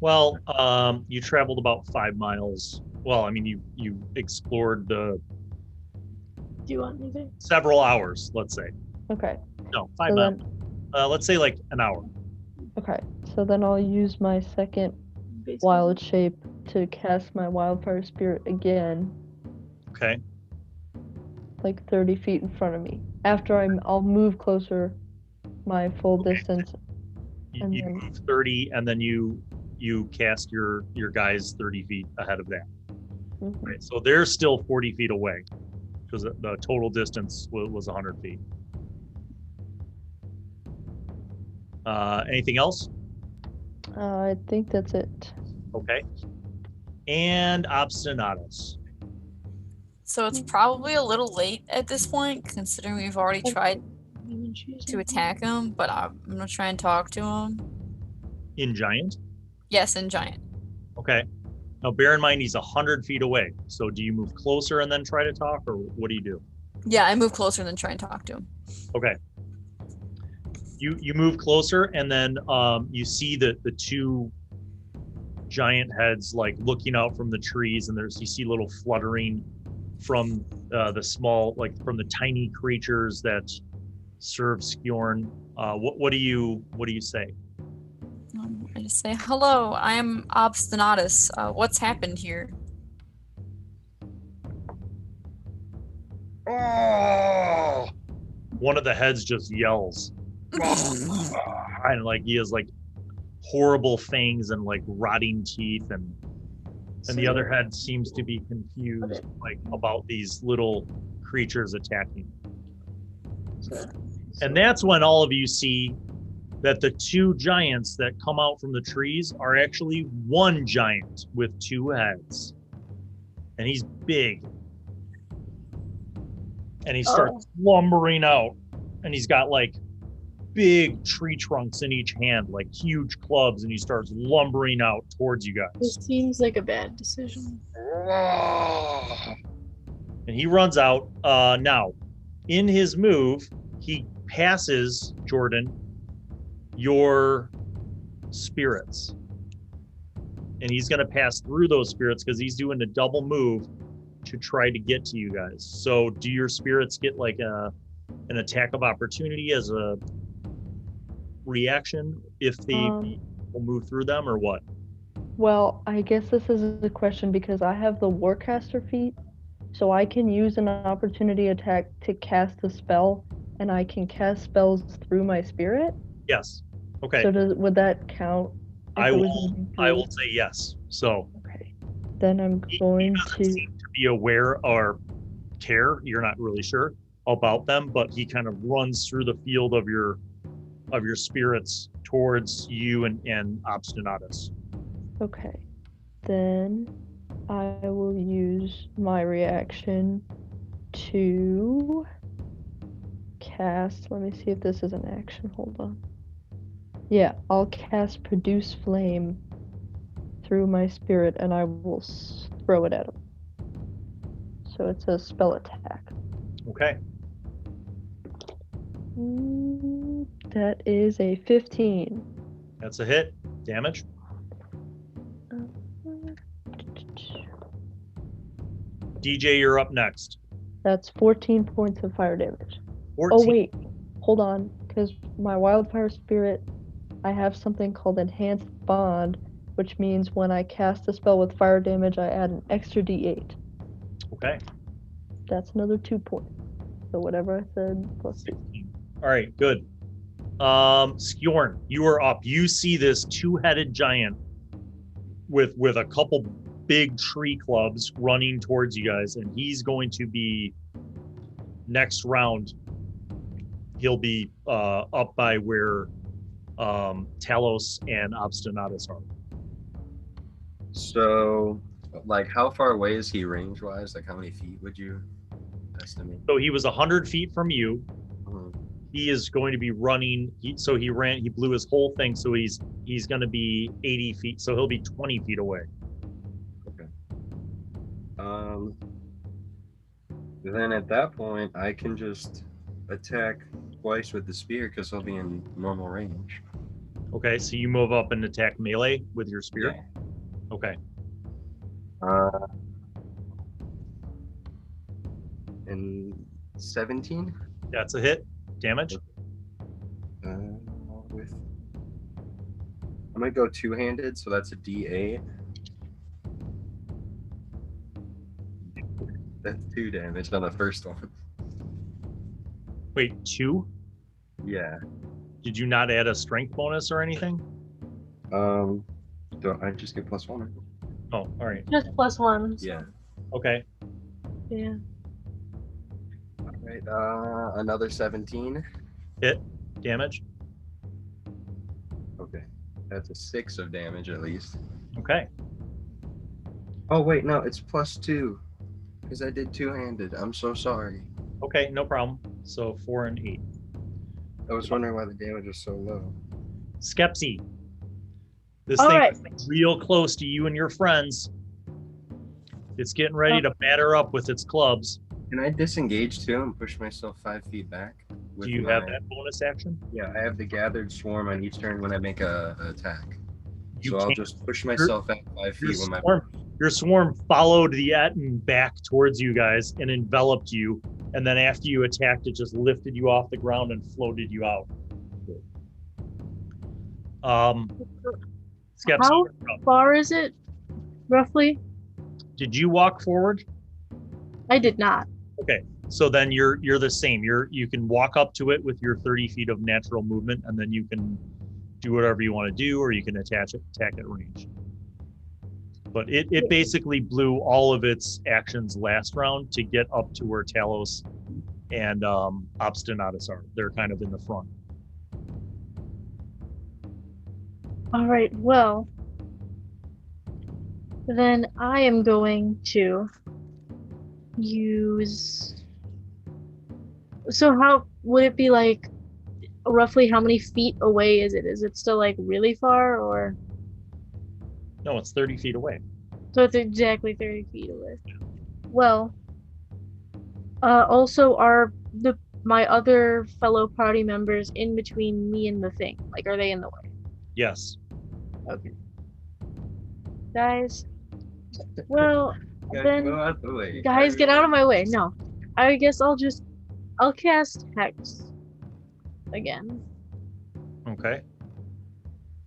Well, you traveled about 5 miles. Well, I mean, you explored the Do you want me to? several hours, let's say. Okay, No, 5 so miles. then, Let's say like an hour. okay, so then I'll use my second Basically? wild shape to cast my wildfire spirit again. Okay. like 30 feet in front of me. After I'll move closer my full distance. You And then- move 30, and then you cast your guys 30 feet ahead of that. Mhm. Right. So they're still 40 feet away because the total distance was 100 feet. Anything else? I think that's it. Okay. And Obstinatus. So it's probably a little late at this point, considering we've already tried to attack him, but I'm gonna try and talk to him. In giant? Yes, in giant. Okay. Now bear in mind he's 100 feet away. So do you move closer and then try to talk, or what do you do? Yeah, I move closer and then try and talk to him. Okay. You move closer, and then you see the two giant heads like looking out from the trees, and you see little fluttering from the small, like from the tiny creatures that serve Skjorn. What do you say? I just say, hello, I'm Obstinatus. What's happened here? Oh! One of the heads just yells. And like he has like horrible fangs and like rotting teeth, and the other head seems to be confused like about these little creatures attacking. And that's when all of you see that the two giants that come out from the trees are actually one giant with two heads. And he's big. And he starts lumbering out. And he's got like big tree trunks in each hand, like huge clubs, and he starts lumbering out towards you guys. This seems like a bad decision. And he runs out. Now, in his move, he passes, Jordan, your spirits. And he's going to pass through those spirits because he's doing a double move to try to get to you guys. So do your spirits get like an attack of opportunity as a reaction if they will move through them, or what? Well, I guess this is a question because I have the Warcaster feat, so I can use an opportunity attack to cast a spell, and I can cast spells through my spirit. Yes. Okay. So would that count? I will say yes. So Okay. Then I'm going he doesn't to. seem to be aware or care. You're not really sure about them, but he kind of runs through the field of your spirits towards you and Obstinatus. Okay. Then I will use my reaction to cast. Let me see if this is an action. Hold on. Yeah, I'll cast Produce Flame through my spirit, and I will throw it at him. So it's a spell attack. Okay. That is a 15. That's a hit. Damage. DJ, you're up next. That's 14 points of fire damage. 14. Oh, wait. Hold on. Because my Wildfire Spirit, I have something called Enhanced Bond, which means when I cast a spell with fire damage, I add an extra d8. Okay. That's another 2 points. So whatever I said, plus 2. All right, good. Skjorn, you are up. You see this two-headed giant with a couple big tree clubs running towards you guys, and he's going to be next round. He'll be up by where Talos and Obstinatus are. So, like, how far away is he range-wise? Like, how many feet would you estimate? So he was 100 feet from you. Mhm. He is going to be running. He blew his whole thing. So he's going to be 80 feet. So he'll be 20 feet away. Okay. Then at that point, I can just attack twice with the spear because I'll be in normal range. Okay. So you move up and attack melee with your spear. Yeah. Okay. And 17? That's a hit. Damage. I'm gonna go two-handed, so that's a D8. That's 2 damage on the first one. Wait, 2? Yeah. Did you not add a strength bonus or anything? Don't I just get +1? Oh, all right. Just +1. So, Yeah. Okay. Yeah. All right. Another 17. Hit damage. Okay. That's a 6 of damage at least. Okay. Oh wait, no, it's +2 because I did two-handed. I'm so sorry. Okay, no problem. So 4 and 8. I was wondering why the damage was so low. Skepsi. This All thing right. is real close to you and your friends. It's getting ready to batter up with its clubs. Can I disengage too and push myself 5 feet back? Do you have that bonus action? Yeah, I have the gathered swarm on each turn when I make a attack. You So I'll can't- just push myself back 5 feet when my Your swarm followed the Etten back towards you guys and enveloped you. And then after you attacked, it just lifted you off the ground and floated you out. Skepsi, How you're up. far is it, roughly? Did you walk forward? I did not. Okay, so then you're the same. You can walk up to it with your 30 feet of natural movement, and then you can do whatever you want to do, or you can attack at range. But it basically blew all of its actions last round to get up to where Talos and Obstinatus are. They're kind of in the front. All right, well, then I am going to use. So, how would it be like? Roughly how many feet away is it? Is it still like really far, or? No, it's 30 feet away. So it's exactly 30 feet away. Well, also are my other fellow party members in between me and the thing? Like, are they in the way? Yes. Okay. Guys, well, then, go out the way. guys, get out of my way. No, I guess I'll cast Hex again. Okay.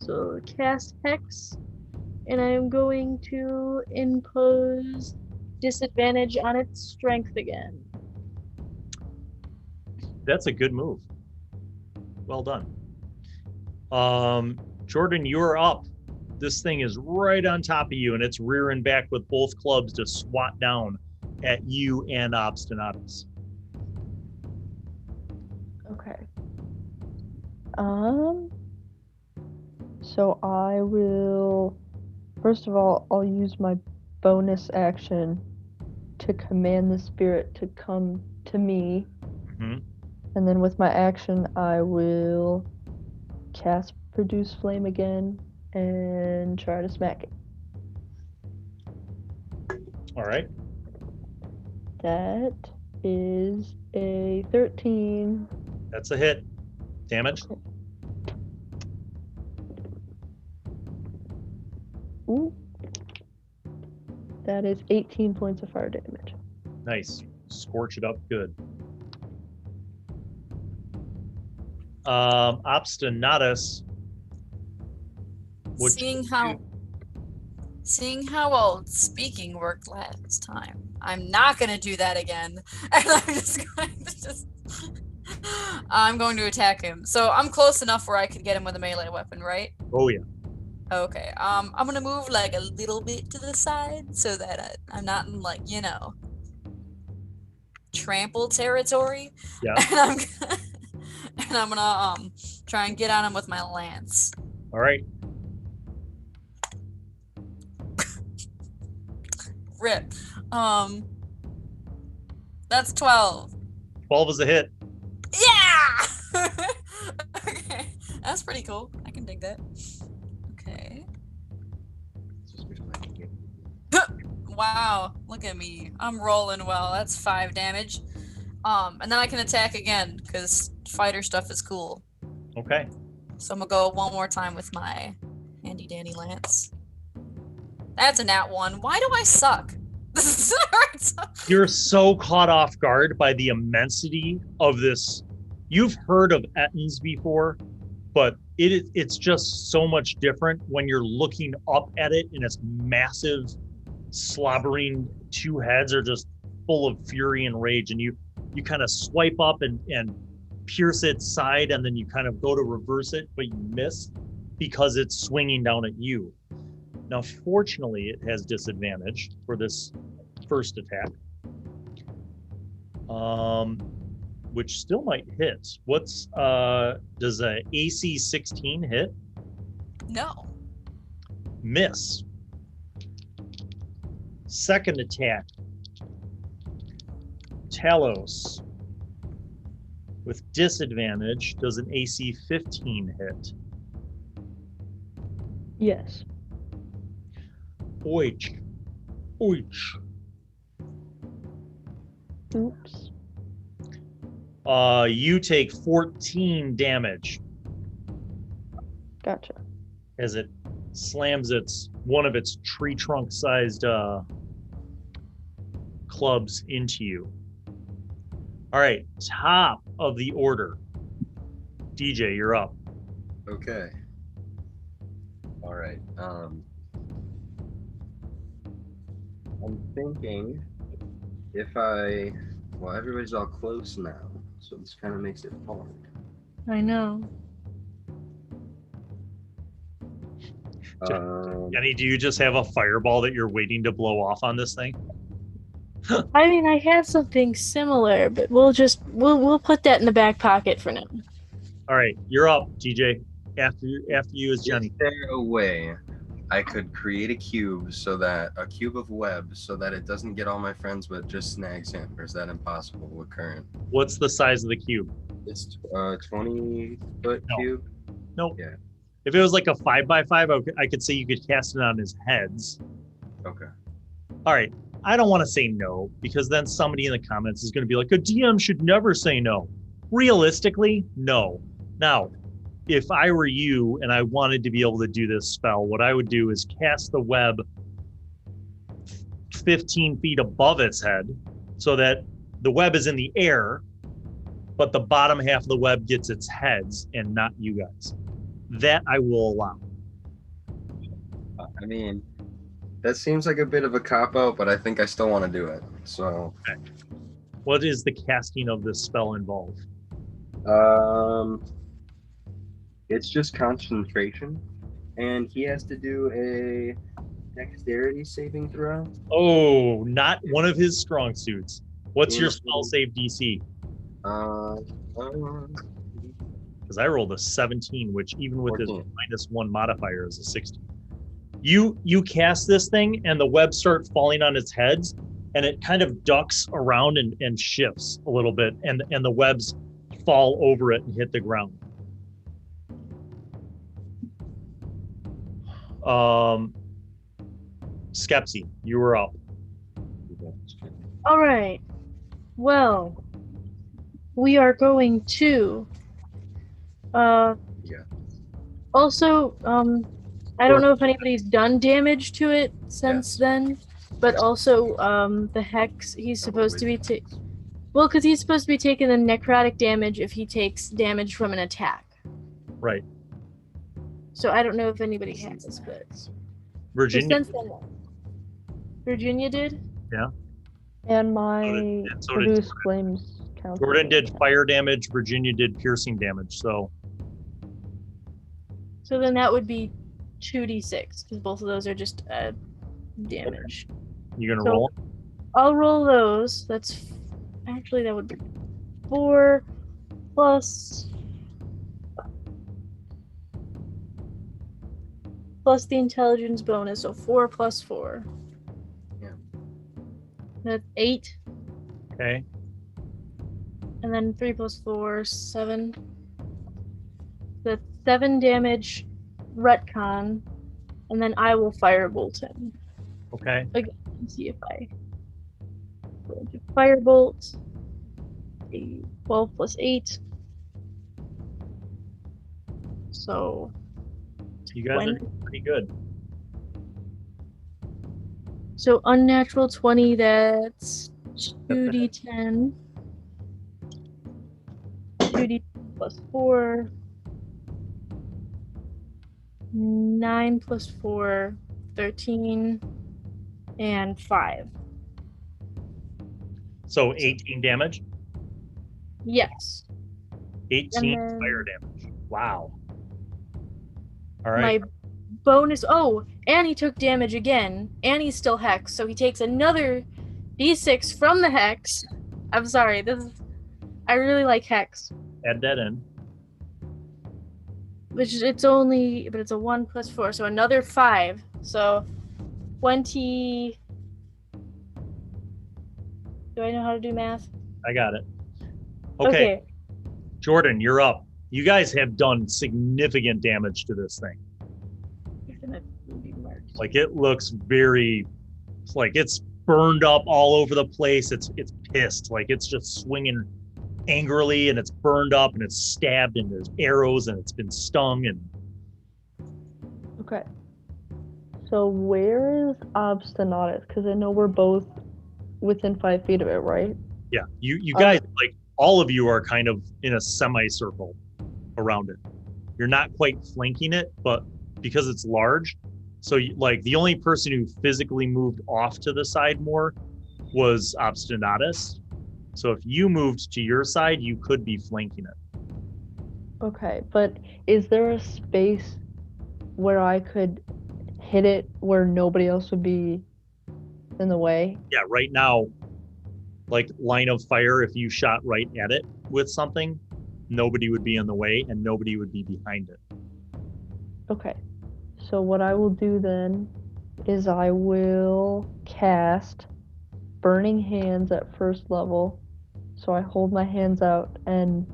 So cast Hex, and I'm going to impose disadvantage on its strength again. That's a good move. Well done. Jordan, you're up. This thing is right on top of you, and it's rearing back with both clubs to swat down at you and Obstinatus. Okay. So I will, first of all, I'll use my bonus action to command the spirit to come to me. Mm-hmm. And then with my action, I will cast Produce Flame again and try to smack it. All right. That is a 13. That's a hit. Damage? Okay. Ooh. That is 18 points of fire damage. Nice. Scorch it up good. Obstinatus. Seeing how well speaking worked last time, I'm not gonna do that again. And I'm going to attack him. So I'm close enough where I could get him with a melee weapon, right? Oh yeah. Okay. I'm gonna move like a little bit to the side so that I'm not in trample territory. Yeah. And I'm gonna try and get on him with my lance. All right. Rip. That's 12. 12 is a hit. Yeah! Okay. That's pretty cool. I can dig that. Okay. Wow. Look at me. I'm rolling well. That's 5 damage. And then I can attack again, because fighter stuff is cool. Okay. So I'm gonna go one more time with my handy dandy lance. That's a nat 1. Why do I suck? This hurts. You're so caught off guard by the immensity of this. You've heard of Ettins before, but it's just so much different when you're looking up at it and its massive, slobbering 2 heads are just full of fury and rage, and you kind of swipe up and pierce its side, and then you kind of go to reverse it, but you miss because it's swinging down at you. Now, fortunately, it has disadvantage for this first attack, which still might hit. Does a AC 16 hit? No. Miss. Second attack. Talos. With disadvantage, does an AC 15 hit? Yes. Oich. Oich. Oops. You take 14 damage Gotcha. as it slams one of its tree trunk sized clubs into you. All right, top of the order. DJ, you're up. Okay. All right. I'm thinking well, everybody's all close now, so this kind of makes it hard. I know. Jennie, do you just have a fireball that you're waiting to blow off on this thing? I mean, I have something similar, but we'll put that in the back pocket for now. All right, you're up, DJ. After you is Jennie. Is there a way I could create a cube of web so that it doesn't get all my friends but just snags him, or is that impossible with current? What's the size of the cube? It's 20-foot No. cube. Nope. Yeah. If it was like a 5x5, I could say you could cast it on his heads. Okay. All right. I don't want to say no, because then somebody in the comments is going to be like, a DM should never say no. Realistically, no. Now, if I were you and I wanted to be able to do this spell, what I would do is cast the web 15 feet above its head so that the web is in the air, but the bottom half of the web gets its heads and not you guys. That I will allow. I mean, that seems like a bit of a cop-out, but I think I still want to do it. So, okay. What is the casting of this spell involve? It's just concentration, and he has to do a dexterity saving throw. Oh, not one of his strong suits. What's your spell save DC? Because I rolled a 17, which even with 14. his -1 modifier is a 16. You cast this thing, and the web starts falling on its heads, and it kind of ducks around and shifts a little bit, and the webs fall over it and hit the ground. Skepsi, you were up. All right. Well, we are going to. Also, I don't know if anybody's done damage to it since then, but also, the Hex, he's supposed to be because he's supposed to be taking the necrotic damage if he takes damage from an attack. Right. So I don't know if anybody has, but Virginia. since then, Virginia did. Yeah. And my so did produce flames count. Jordan did fire damage. Virginia did piercing damage. So then that would be 2d6 because both of those are just damage. You gonna So- roll? I'll roll those. That would be 4 plus the intelligence bonus, so 4 plus 4. Yeah. That's 8, Okay. and then 3 plus 4, 7. That's 7 damage retcon, and then I will firebolt him. Okay. Again, see if I go into firebolt. 12 plus 8. So You guys are 20. doing pretty good. So unnatural 20, that's 2d10. 2d10 plus 4. 9 plus 4, 13. And 5. So 18 damage. Yes. 18 And then- fire damage. Wow. All right. My bonus. Oh, and he took damage again, and he's still hex, so he takes another d6 from the hex. I'm sorry. I really like hex, Add that in. which it's only, but it's a 1 + 4, so another 5. So 20. Do I know how to do math? I got it. Okay. Jordan, you're up. You guys have done significant damage to this thing. Like it looks very, like it's burned up all over the place. It's pissed. Like it's just swinging angrily, and it's burned up, and it's stabbed, and there's arrows, and it's been stung, and Okay. So where is Obstinatus? Because I know we're both within 5 feet of it, right? yeah, you guys, like all of you are kind of in a semicircle around it. You're not quite flanking it, but because it's large, so like the only person who physically moved off to the side more was Obstinatus. So if you moved to your side, you could be flanking it. Okay, but is there a space where I could hit it where nobody else would be in the way? Yeah, right now, like line of fire, if you shot right at it with something, nobody would be in the way and nobody would be behind it. Okay. So what I will do then is I will cast Burning Hands at first level. So I hold my hands out and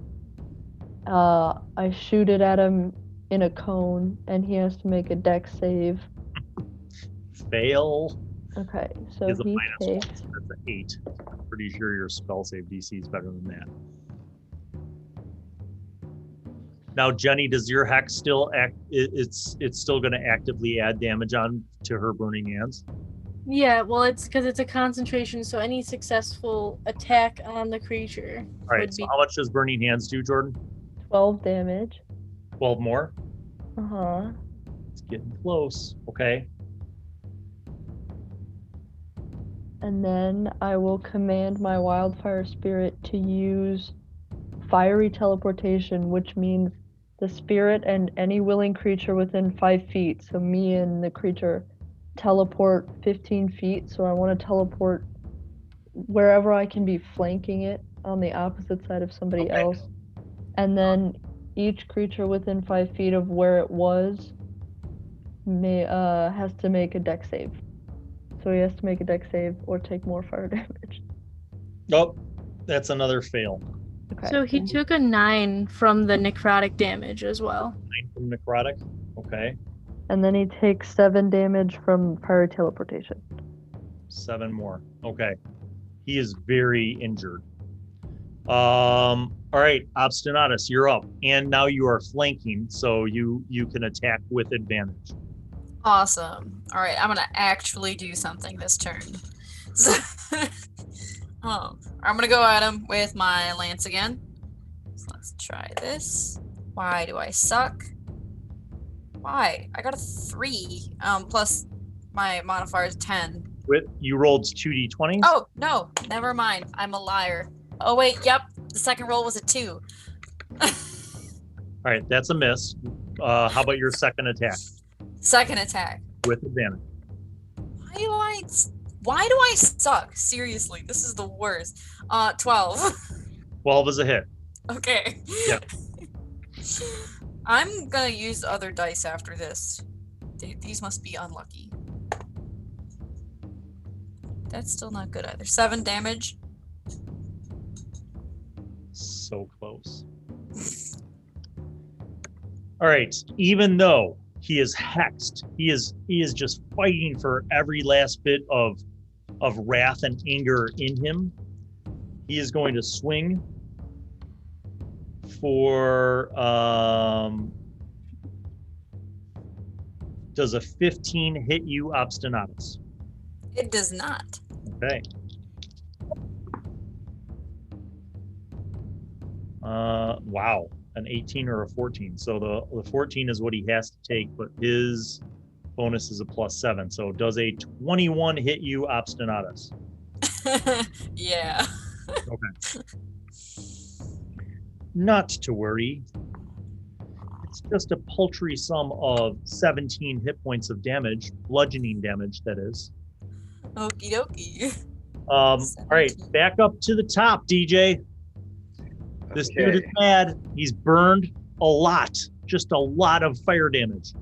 I shoot it at him in a cone, and he has to make a dex save. Fail. Okay, so Is a he -1. takes... That's an 8. Pretty sure your spell save DC is better than that. Now, Jennie, does your hex still act? It's still going to actively add damage on to her burning hands. Yeah, well, it's because it's a concentration, so any successful attack on the creature All right. would So be. how much does burning hands do, Jordan? 12 damage. 12 more. Uh-huh. It's getting close. Okay. And then I will command my Wildfire Spirit to use Fiery Teleportation, which means the spirit and any willing creature within 5 feet, so me and the creature, teleport 15 feet. So I want to teleport wherever I can be flanking it on the opposite side of somebody Okay. else. And then each creature within 5 feet of where it was has to make a dex save. So he has to make a dex save or take more fire damage. Oh, that's another fail. Okay. So he took a 9 from the necrotic damage as well. 9 from necrotic. Okay. And then he takes 7 damage from fire teleportation. 7 more. Okay. He is very injured. All right, Obstinatus, you're up. And now you are flanking, so you can attack with advantage. Awesome. All right, I'm gonna actually do something this turn. So, I'm gonna go at him with my lance again. So let's try this. Why do I suck? Why? I got a 3. Plus my modifier is 10. You rolled 2d20s? Oh no, never mind. I'm a liar. Oh wait, yep. The second roll was a 2. All right, that's a miss. How about your second attack Second attack. with advantage? Why do I suck? Seriously, this is the worst. 12. 12 is a hit. Okay. Yeah. I'm gonna use other dice after this. These must be unlucky. That's still not good either. 7 damage. So close. All right, even though he is hexed, he is just fighting for every last bit of wrath and anger in him. He is going to swing for does a 15 hit you, Obstinatus? It does not. Okay. Wow, an 18 or a 14. So the 14 is what he has to take, but his bonus is a +7. So does a 21 hit you, Obstinatus? Yeah. Okay. not to worry. It's just a paltry sum of 17 hit points of damage, bludgeoning damage, that is. Okie dokie. All right, back up to the top, DJ. This dude is mad. He's burned a lot, just a lot of fire damage.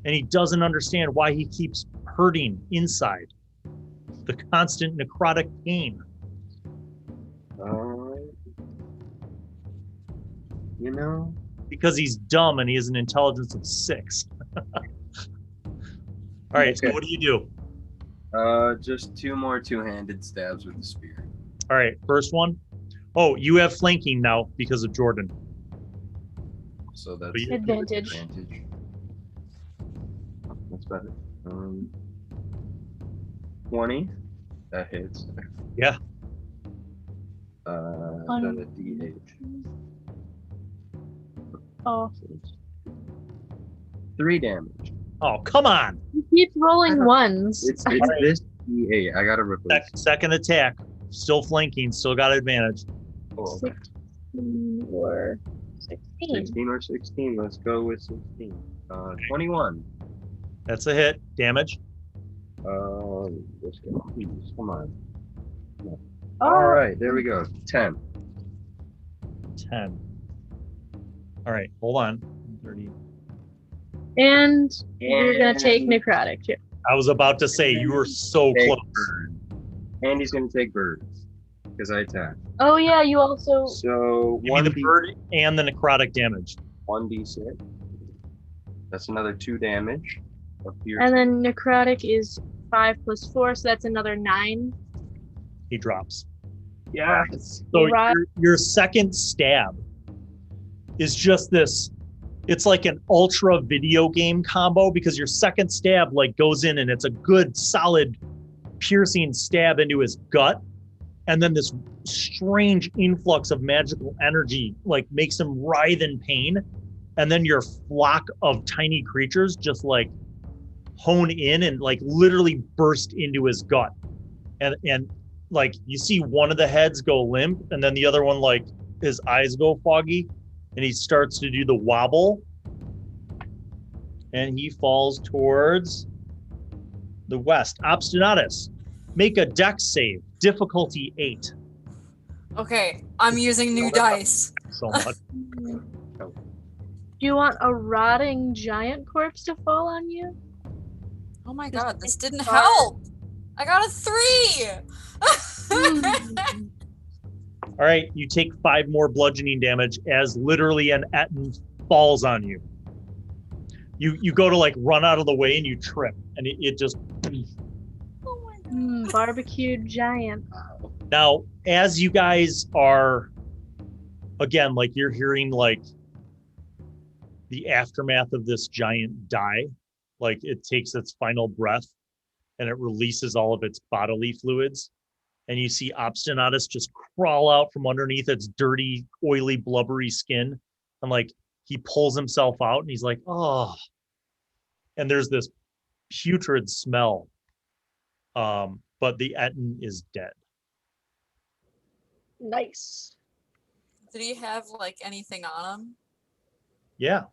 And he doesn't understand why he keeps hurting inside. The constant necrotic pain. You know? Because he's dumb and he has an intelligence of 6. All right, so what do you do? Just 2 more two-handed stabs with the spear. All right, first one. Oh, you have flanking now because of Jordan. So that's advantage. That's better. 20. That hits. Yeah. Then a D8. Oh. 3 damage. Oh, come on. You keep rolling ones. It's this D8. I gotta replace. Second attack. Still flanking. Still got advantage. Oh, okay. 16 or 16. 16 or 16. Let's go with 16. 21. That's a hit. Damage. Let's go. Please, come on. Oh. All right, there we go. 10. 10. All right, hold on. 30. And you're going to take necrotic too. I was about to say, you were so Take close. bird. And he's gonna take birds because I attack. Oh yeah, you also... So Give me the bird and the necrotic damage. 1d6. That's another 2 damage. And then necrotic is 5 + 4, so that's another 9. He drops. Yes. So Right. your second stab is just this. It's like an ultra video game combo because your second stab like goes in and it's a good solid piercing stab into his gut, and then this strange influx of magical energy like makes him writhe in pain, and then your flock of tiny creatures just like hone in and like literally burst into his gut, and like you see one of the heads go limp, and then the other one like his eyes go foggy, and he starts to do the wobble, and he falls towards the west. Obstinatus, make a dex save, difficulty 8. Okay, I'm using new dice. So much. Do you want a rotting giant corpse to fall on you? Oh my god, this didn't help! I got a 3! All right, you take 5 more bludgeoning damage as literally an Etten falls on you. You go to like run out of the way and you trip, and it just... Oh my god. Barbecued giant. Now, as you guys are, again, like you're hearing like the aftermath of this giant die, like it takes its final breath and it releases all of its bodily fluids. And you see Obstinatus just crawl out from underneath its dirty, oily, blubbery skin. And like he pulls himself out and he's like, oh. And there's this putrid smell. But the Etten is dead. Nice. Did he have like anything on him? Yeah.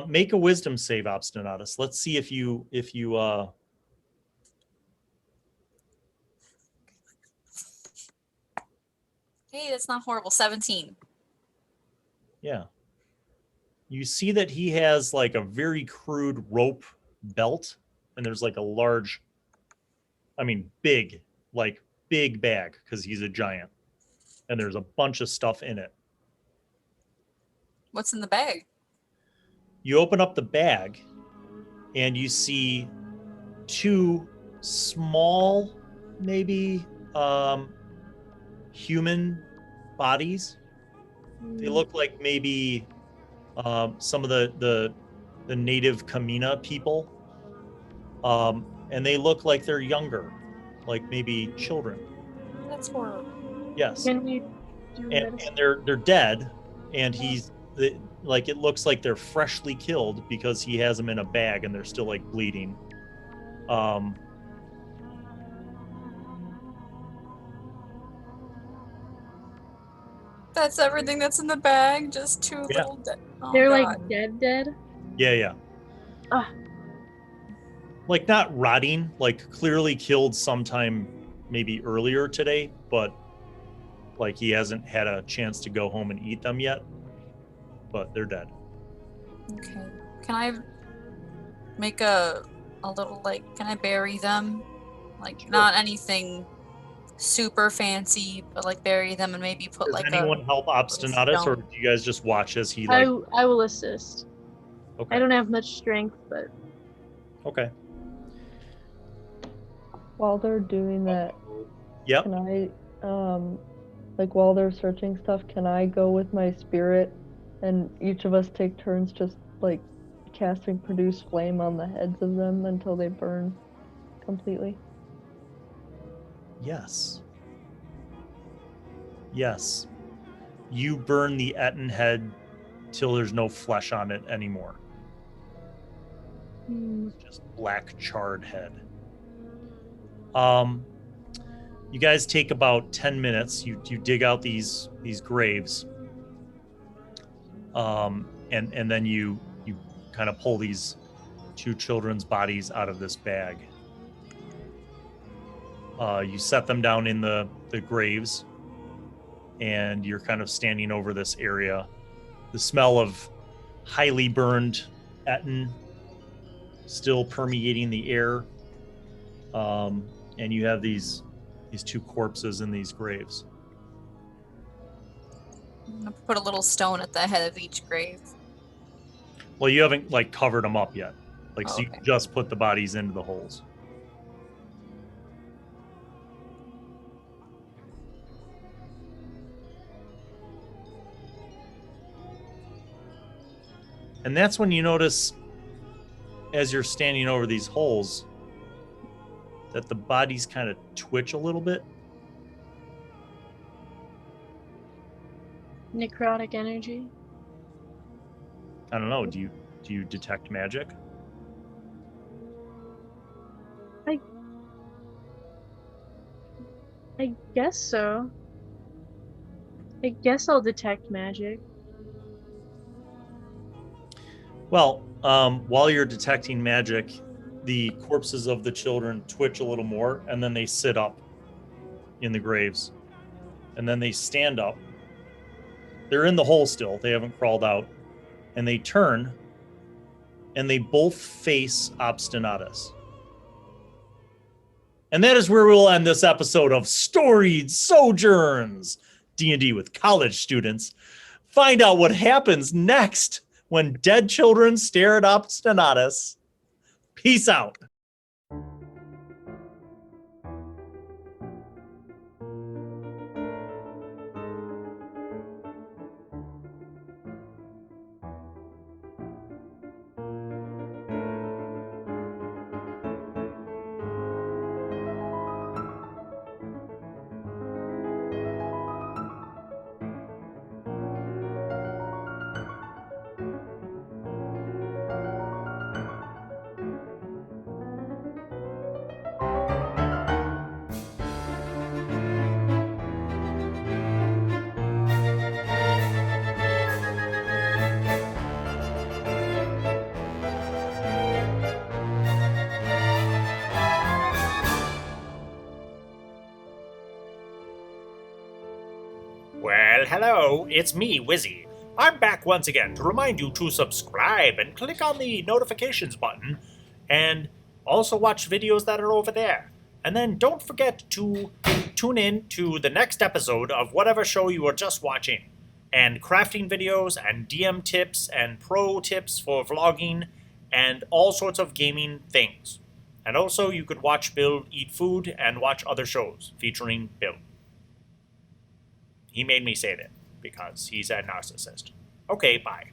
Make a wisdom save, Obstinatus. Let's see if you Hey, that's not horrible. 17. yeah. You see that he has like a very crude rope belt, and there's like a large, big bag because he's a giant. And there's a bunch of stuff in it. What's in the bag? You open up the bag and you see 2 small, maybe human bodies. They look like maybe some of the native Kamina people. And they look like they're younger, like maybe children. That's horrible. Yes. Can we do And medicine? they're dead, and it looks like they're freshly killed because he has them in a bag and they're still like bleeding. That's everything that's in the bag. Just two Yeah. little. Oh, They're God. like dead. Yeah. Ah. Like not rotting, like clearly killed sometime maybe earlier today, but like he hasn't had a chance to go home and eat them yet. But they're dead. Okay. Can I make a little can I bury them? Like Sure. not anything super fancy, but like bury them and maybe put Does like anyone help Obstinatus, or do you guys just watch as he I like? will assist. Okay. I don't have much strength, but Okay. While they're doing that, Yep. can I, like while they're searching stuff, can I go with my spirit and each of us take turns just like casting produce flame on the heads of them until they burn completely? Yes. You burn the Etten head till there's no flesh on it anymore. It's just black charred head. You guys take about 10 minutes. You dig out these graves. And then you kind of pull these two children's bodies out of this bag. You set them down in the graves, and you're kind of standing over this area. The smell of highly burned Etten still permeating the air. And you have these two corpses in these graves. I'm gonna put a little stone at the head of each grave. Well, you haven't like covered them up yet. Like, so you Okay. just put the bodies into the holes. And that's when you notice, as you're standing over these holes, that the bodies kind of twitch a little bit. necrotic energy. I don't know. Do you detect magic? I guess so. I guess I'll detect magic. Well, while you're detecting magic, the corpses of the children twitch a little more, and then they sit up in the graves. And then they stand up. They're in the hole still. They haven't crawled out. And they turn, and they both face Obstinatus. And that is where we'll end this episode of Storied Sojourns, D&D with college students. Find out what happens next when dead children stare at Obstinatus. Peace out. Well, hello, it's me, Wizzy. I'm back once again to remind you to subscribe and click on the notifications button, and also watch videos that are over there. And then don't forget to tune in to the next episode of whatever show you were just watching, and crafting videos and DM tips and pro tips for vlogging and all sorts of gaming things. And also you could watch Bill eat food and watch other shows featuring Bill. He made me say that because he's a narcissist. Okay, bye.